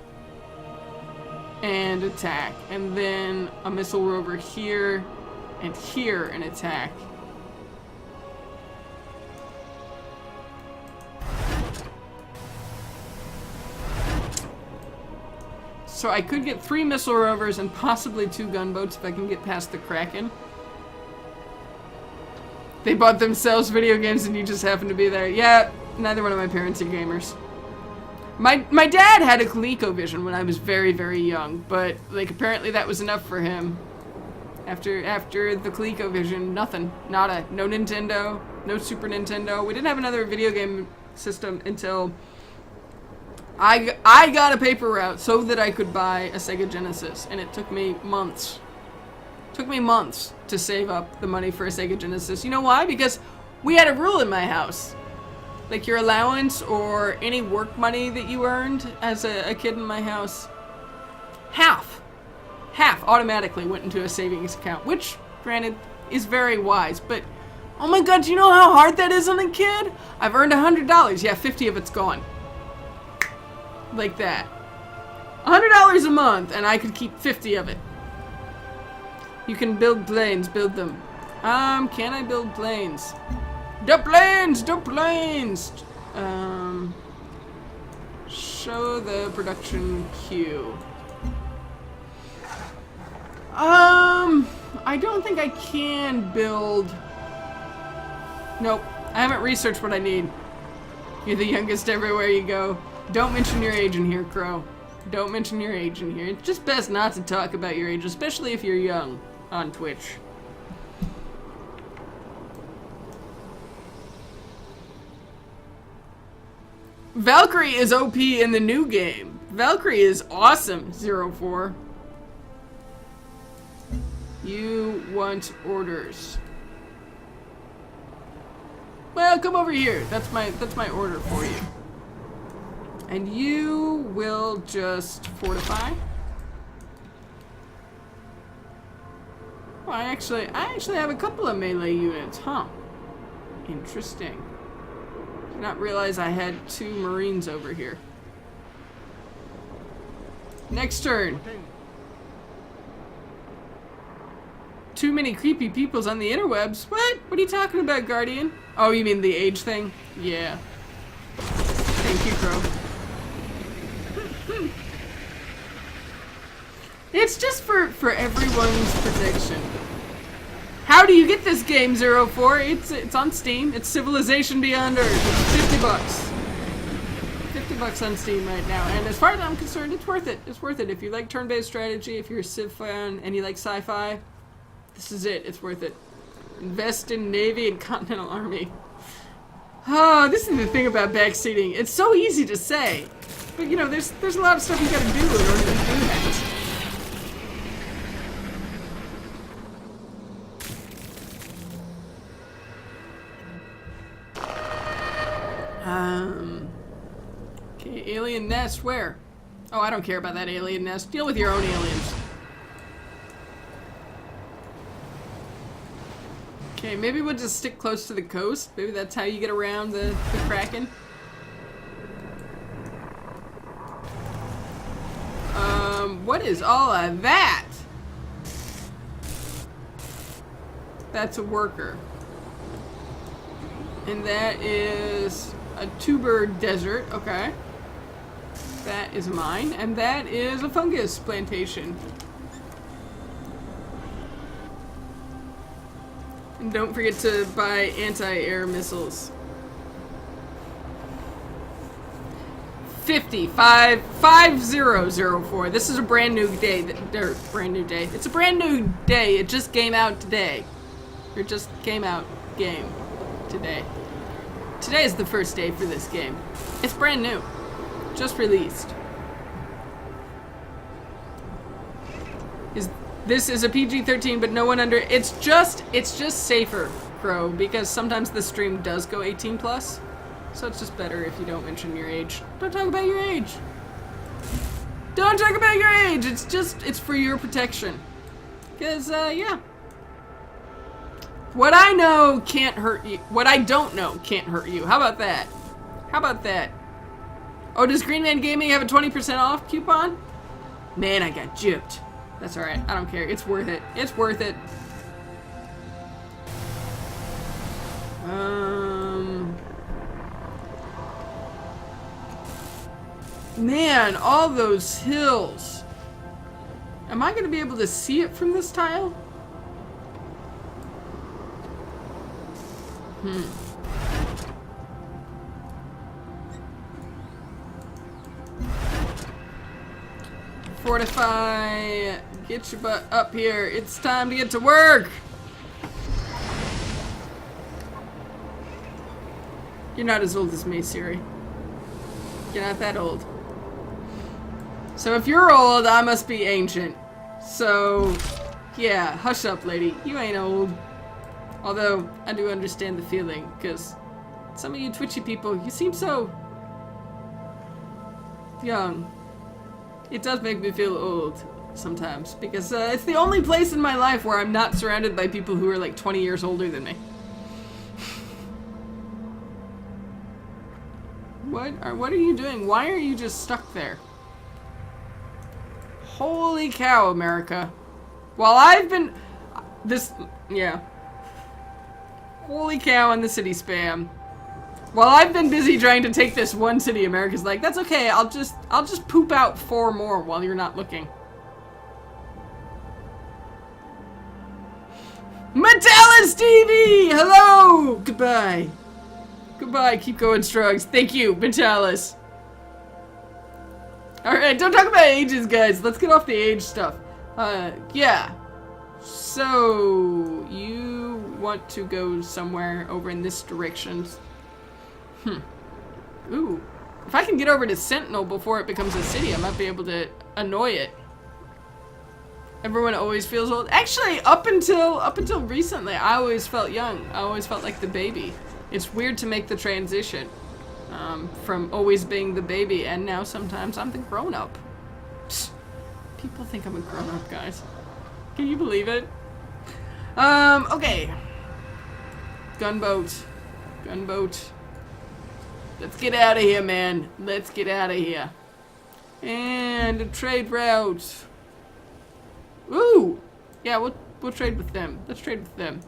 and attack, and then a missile rover here and here and attack. So I could get 3 missile rovers and possibly 2 gunboats if I can get past the Kraken. They bought themselves video games and you just happen to be there. Yeah, neither one of my parents are gamers. My dad had a ColecoVision when I was very, very young, but like apparently that was enough for him. After the ColecoVision, nothing. Nada. No Nintendo, no Super Nintendo. We didn't have another video game system until I got a paper route so that I could buy a Sega Genesis, and it took me months. Took me months to save up the money for a Sega Genesis. You know why? Because we had a rule in my house. Like your allowance or any work money that you earned as a kid in my house, half automatically went into a savings account, which, granted, is very wise, but oh my god, do you know how hard that is on a kid? I've earned $100. Yeah, 50 of it's gone. Like that. $100 a month, and I could keep 50 of it. You can build planes, build them. Can I build planes? The planes! The planes! Show the production queue. I don't think I can build... Nope. I haven't researched what I need. You're the youngest everywhere you go. Don't mention your age in here, Crow. Don't mention your age in here. It's just best not to talk about your age, especially if you're young on Twitch. Valkyrie is OP in the new game. Valkyrie is awesome, 04. You want orders. Well, come over here. That's my order for you. And you will just fortify. Oh, I actually have a couple of melee units, huh? Interesting. Did not realize I had 2 Marines over here. Next turn. Too many creepy peoples on the interwebs. What? What are you talking about, Guardian? Oh, you mean the age thing? Yeah. Thank you, Crow. It's just for everyone's protection. How do you get this game, 04? It's on Steam. It's Civilization Beyond Earth. It's 50 bucks. 50 bucks on Steam right now. And as far as I'm concerned, it's worth it. It's worth it. If you like turn-based strategy, if you're a Civ fan and you like sci-fi, this is it. It's worth it. Invest in Navy and Continental Army. Oh, this is the thing about backseating. It's so easy to say. But you know, there's a lot of stuff you gotta do in order to do that. Okay, alien nest, where? Oh, I don't care about that alien nest. Deal with your own aliens. Okay, maybe we'll just stick close to the coast. Maybe that's how you get around the Kraken. What is all of that? That's a worker. And that is a tuber desert, okay. That is mine, and that is a fungus plantation. And don't forget to buy anti-air missiles. 5004. This is a brand new day. It's a brand new day. It just came out today. It just came out game today. Today is the first day for this game. It's brand new. Just released. This is a PG-13, but no one under. It's just safer, Crow, because sometimes the stream does go 18+. So it's just better if you don't mention your age. Don't talk about your age. Don't talk about your age. It's for your protection. Because, yeah. What I know can't hurt you. What I don't know can't hurt you. How about that? How about that? Oh, does Green Man Gaming have a 20% off coupon? Man, I got gypped. That's alright. I don't care. It's worth it. It's worth it. Man, all those hills. Am I going to be able to see it from this tile? Fortify. Get your butt up here. It's time to get to work. You're not as old as me, Siri. You're not that old. So if you're old, I must be ancient. So, yeah, hush up, lady. You ain't old. Although, I do understand the feeling, because some of you twitchy people, you seem so young. It does make me feel old sometimes, because it's the only place in my life where I'm not surrounded by people who are like 20 years older than me. What are you doing? Why are you just stuck there? Holy cow, America. While I've been... Yeah. Holy cow on the city spam. While I've been busy trying to take this one city, America's like, that's okay, I'll just poop out 4 more while you're not looking. Metallus TV! Hello! Goodbye. Goodbye, keep going, Strugs. Thank you, Metallus. Alright, don't talk about ages, guys. Let's get off the age stuff. Yeah. So, you want to go somewhere over in this direction. Ooh. If I can get over to Sentinel before it becomes a city, I might be able to annoy it. Everyone always feels old. Actually, up until recently, I always felt young. I always felt like the baby. It's weird to make the transition from always being the baby, and now sometimes I'm the grown-up. People think I'm a grown-up, guys. Can you believe it? Okay. Gunboat. Gunboat. Let's get out of here, man. Let's get out of here. And a trade route. Ooh! Yeah, we'll trade with them. Let's trade with them.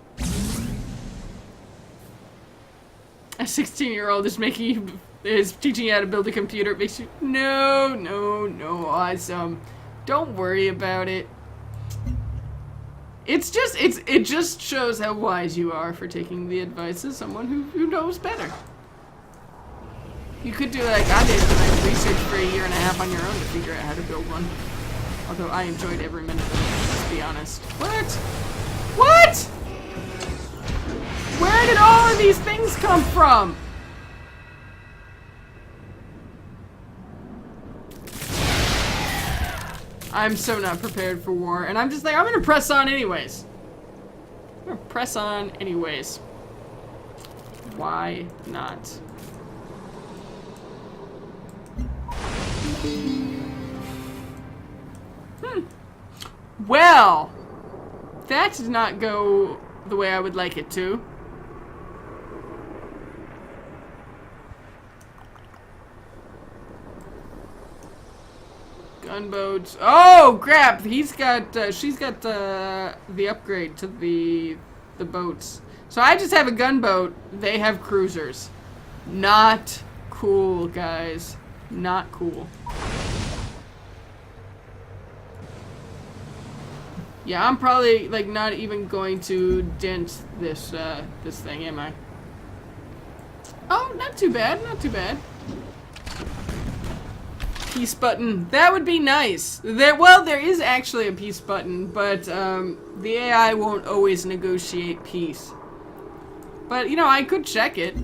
A 16-year-old is teaching you how to build a computer. It makes you no, awesome. Don't worry about it. It just shows how wise you are for taking the advice of someone who knows better. You could do like I did when I researched for 1.5 years on your own to figure out how to build one. Although I enjoyed every minute of it, let's be honest. What? What? Where did all of these things come from? I'm so not prepared for war, and I'm just like, I'm gonna press on anyways. I'm gonna press on anyways. Why not? Well, that did not go the way I would like it to. Gunboats. Oh, crap! She's got the upgrade to the boats. So I just have a gunboat. They have cruisers. Not cool, guys. Not cool. Yeah, I'm probably like not even going to dent this this thing, am I? Oh, not too bad, not too bad. Peace button. That would be nice. There is actually a peace button, but the AI won't always negotiate peace. But you know, I could check it.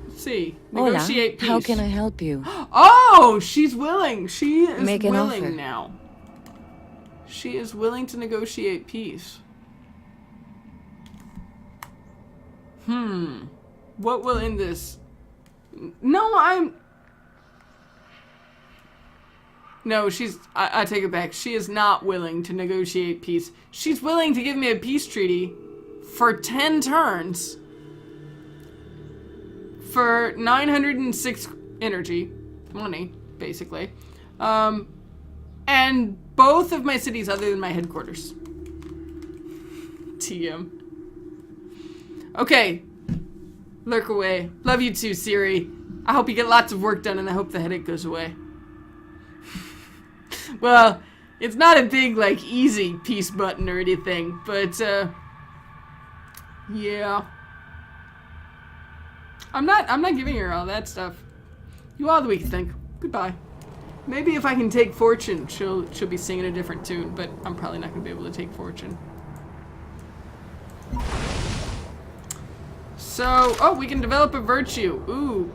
Let's see. Negotiate peace. How can I help you? Oh, she's willing. She is Make an willing offer. now. She is willing to negotiate peace. What will end this? No, I take it back. She is not willing to negotiate peace. She's willing to give me a peace treaty for 10 turns for 906 energy. Money, basically. And both of my cities other than my headquarters. TM. Okay. Lurk away. Love you too, Siri. I hope you get lots of work done and I hope the headache goes away. Well, it's not a big, like, easy peace button or anything, but, yeah. I'm not giving her all that stuff. You all the week think. Goodbye. Maybe if I can take Fortune, she'll be singing a different tune, but I'm probably not gonna be able to take Fortune. So, oh, we can develop a virtue. Ooh.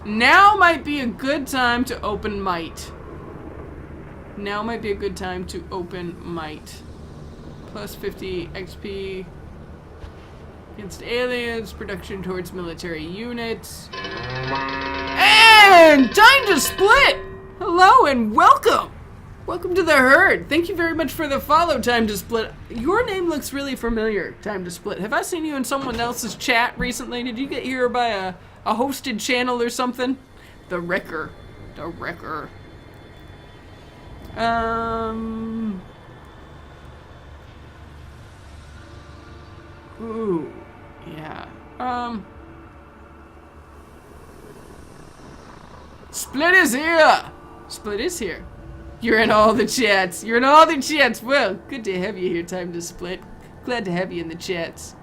Now might be a good time to open might. Now might be a good time to open might. Plus 50 XP against aliens, production towards military units. And time to split! Hello and welcome! Welcome to the herd. Thank you very much for the follow, Time to Split. Your name looks really familiar, Time to Split. Have I seen you in someone else's chat recently? Did you get here by a hosted channel or something? The Wrecker. The Wrecker. Ooh. Yeah. Split is here! Split is here. You're in all the chats. You're in all the chats. Well, good to have you here, Time to Split. Glad to have you in the chats.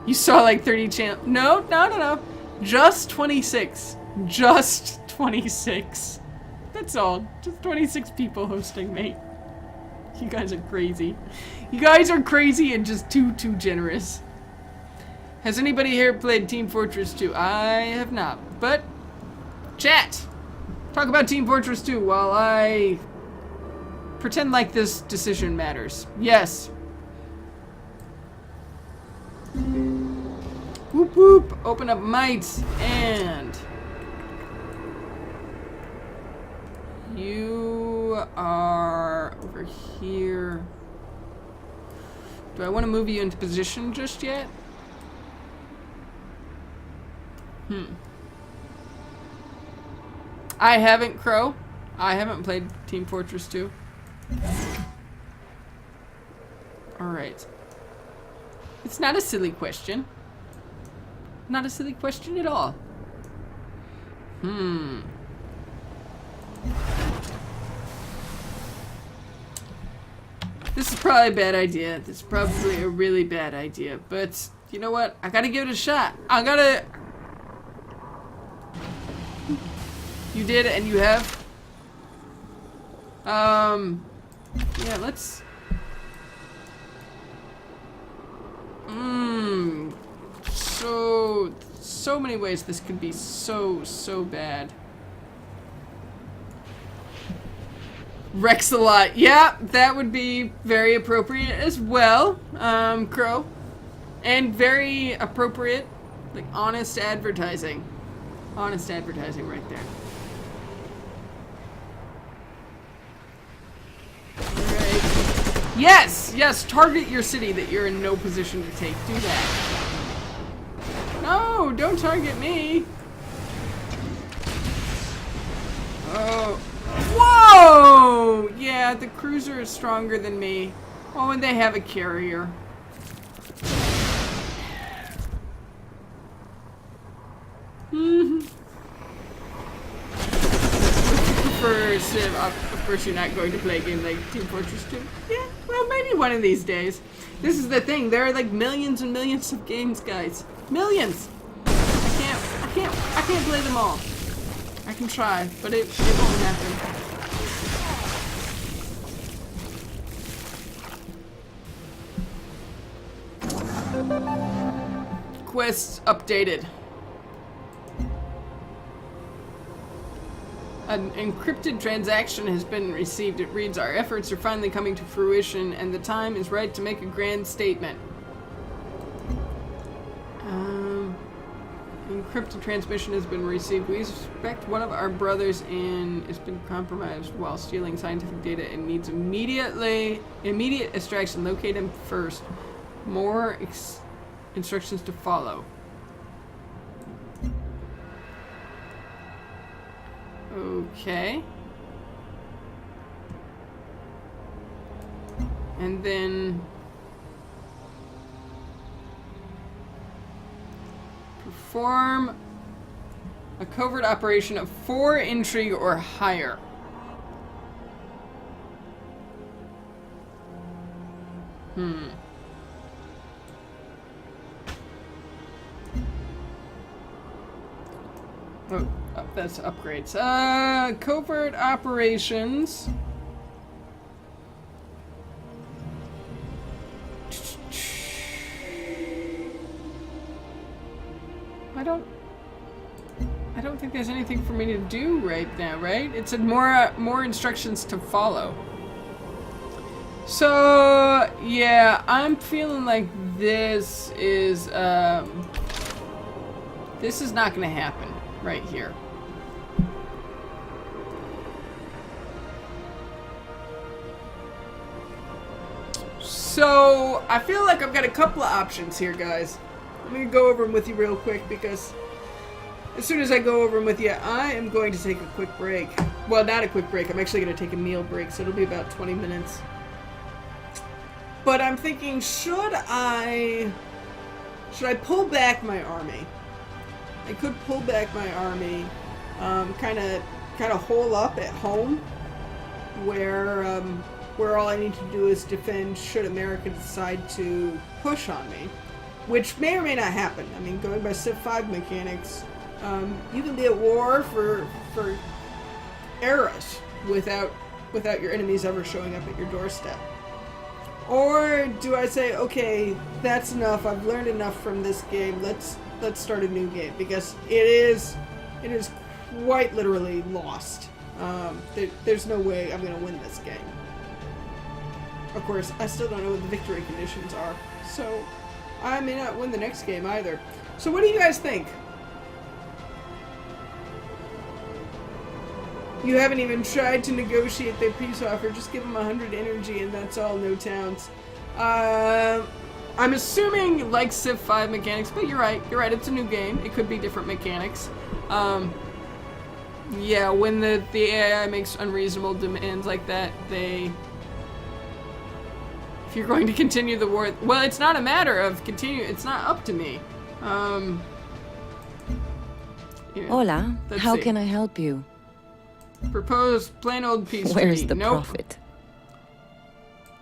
You saw like 30 channels. No. Just 26. Just 26. That's all. Just 26 people hosting me. You guys are crazy. You guys are crazy and just too generous. Has anybody here played Team Fortress 2? I have not. But, chat! Talk about Team Fortress 2 while I pretend like this decision matters. Yes. Whoop whoop. Open up mites and you are over here. Do I want to move you into position just yet? I haven't, Crow. I haven't played Team Fortress 2. Alright. It's not a silly question. Not a silly question at all. This is probably a bad idea. This is probably a really bad idea. But, you know what? I gotta give it a shot. I gotta... You did, and you have. Yeah, let's. So many ways this could be so bad. Rex-a-lot. Yeah, that would be very appropriate as well, Crow. And very appropriate, like, honest advertising. Honest advertising right there. Yes, target your city that you're in no position to take. Do that. No, don't target me. Oh. Whoa! Yeah, the cruiser is stronger than me. Oh, and they have a carrier. For Civ, of course you're not going to play a game like Team Fortress 2. Yeah, well, maybe one of these days. This is the thing. There are like millions and millions of games, guys. Millions. I can't play them all. I can try, but it won't happen. Quests updated. An encrypted transaction has been received. It reads, our efforts are finally coming to fruition and the time is right to make a grand statement. Encrypted transmission has been received. We suspect one of our brothers has been compromised while stealing scientific data and needs immediate extraction. Locate him first. More instructions to follow. Okay. And then perform a covert operation of 4 intrigue or higher. Oh, that's upgrades. Covert operations. I don't think there's anything for me to do right now, right? It said more instructions to follow. So, yeah, I'm feeling like this is not gonna happen right here. So, I feel like I've got a couple of options here, guys. Let me go over them with you real quick because as soon as I go over them with you, I am going to take a quick break. Well, not a quick break. I'm actually going to take a meal break, so it'll be about 20 minutes. But I'm thinking, should I pull back my army? I could pull back my army, kind of hole up at home, where all I need to do is defend should America decide to push on me, which may or may not happen. I mean, going by Civ 5 mechanics, you can be at war for eras without your enemies ever showing up at your doorstep. Or do I say, okay, that's enough. I've learned enough from this game. Let's start a new game, because it is quite literally lost. There's no way I'm gonna win this game. Of course, I still don't know what the victory conditions are, so I may not win the next game either. So what do you guys think? You haven't even tried to negotiate their peace offer. Just give them 100 energy and that's all, no towns. I'm assuming like Civ 5 mechanics, but you're right, it's a new game. It could be different mechanics. Yeah, when the AI makes unreasonable demands like that, if you're going to continue the war, well, it's not a matter of it's not up to me. Yeah, Hola, how can I help you? Propose plain old peace treaty. Where's the profit?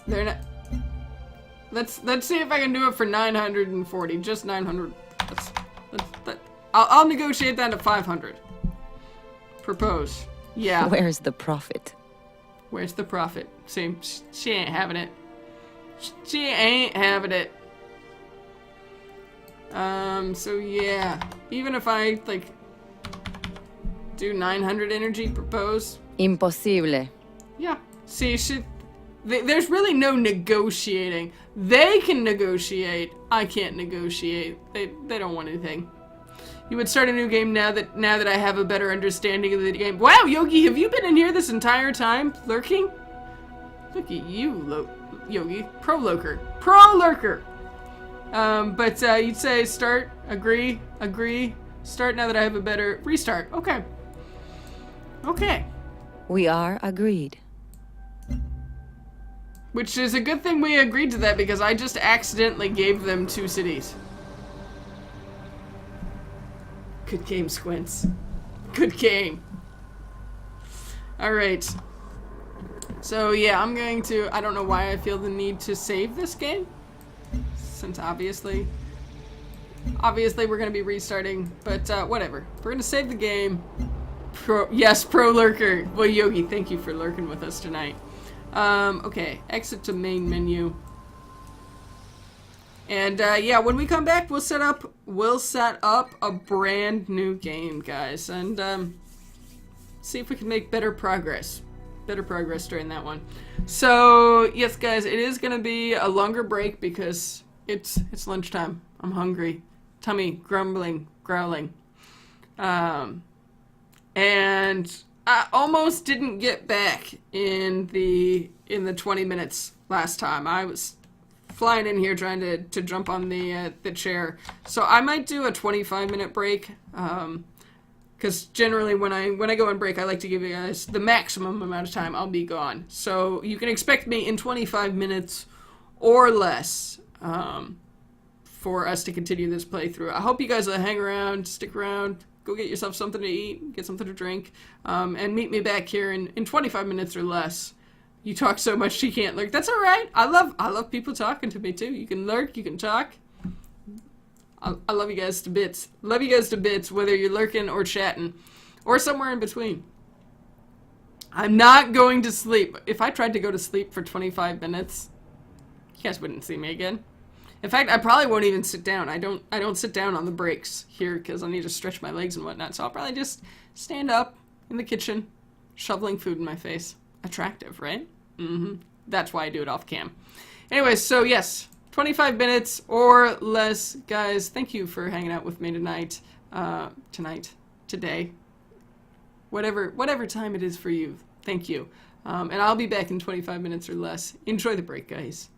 They're not. Let's see if I can do it for 940. Just 900. I'll negotiate that to 500. Propose. Yeah. Where's the profit? Where's the profit? See, she ain't having it. She ain't having it. So yeah. Even if I, like, do 900 energy, propose. Imposible. Yeah. See, there's really no negotiating. They can negotiate. I can't negotiate. They don't want anything. You would start a new game now that I have a better understanding of the game. Wow, Yogi, have you been in here this entire time, lurking? Look at you, Yogi. Pro lurker. But you'd say start, agree, start now that I have a better restart. Okay. We are agreed. Which is a good thing we agreed to that, because I just accidentally gave them 2 cities. Good game, Squints. Good game. Alright. So yeah, I'm going to... I don't know why I feel the need to save this game. Since obviously we're going to be restarting. But whatever. We're going to save the game. Yes, pro lurker. Well, Yogi, thank you for lurking with us tonight. Okay, exit to main menu. And yeah, when we come back, we'll set up a brand new game, guys, and see if we can make better progress during that one. So yes, guys, it is gonna be a longer break because it's lunchtime. I'm hungry, tummy growling. And I almost didn't get back in the 20 minutes last time. I was flying in here trying to jump on the chair. So I might do a 25-minute break. Because generally when I go on break, I like to give you guys the maximum amount of time I'll be gone. So you can expect me in 25 minutes or less for us to continue this playthrough. I hope you guys will hang around, stick around, go get yourself something to eat, get something to drink, and meet me back here in 25 minutes or less. You talk so much she can't lurk. That's alright. I love people talking to me too. You can lurk, you can talk. I love you guys to bits. Love you guys to bits, whether you're lurking or chatting, or somewhere in between. I'm not going to sleep. If I tried to go to sleep for 25 minutes, you guys wouldn't see me again. In fact, I probably won't even sit down. I don't sit down on the breaks here because I need to stretch my legs and whatnot. So I'll probably just stand up in the kitchen, shoveling food in my face. Attractive, right? That's why I do it off cam. Anyways, so yes, 25 minutes or less, guys. Thank you for hanging out with me tonight. Today. Whatever time it is for you. Thank you. And I'll be back in 25 minutes or less. Enjoy the break, guys.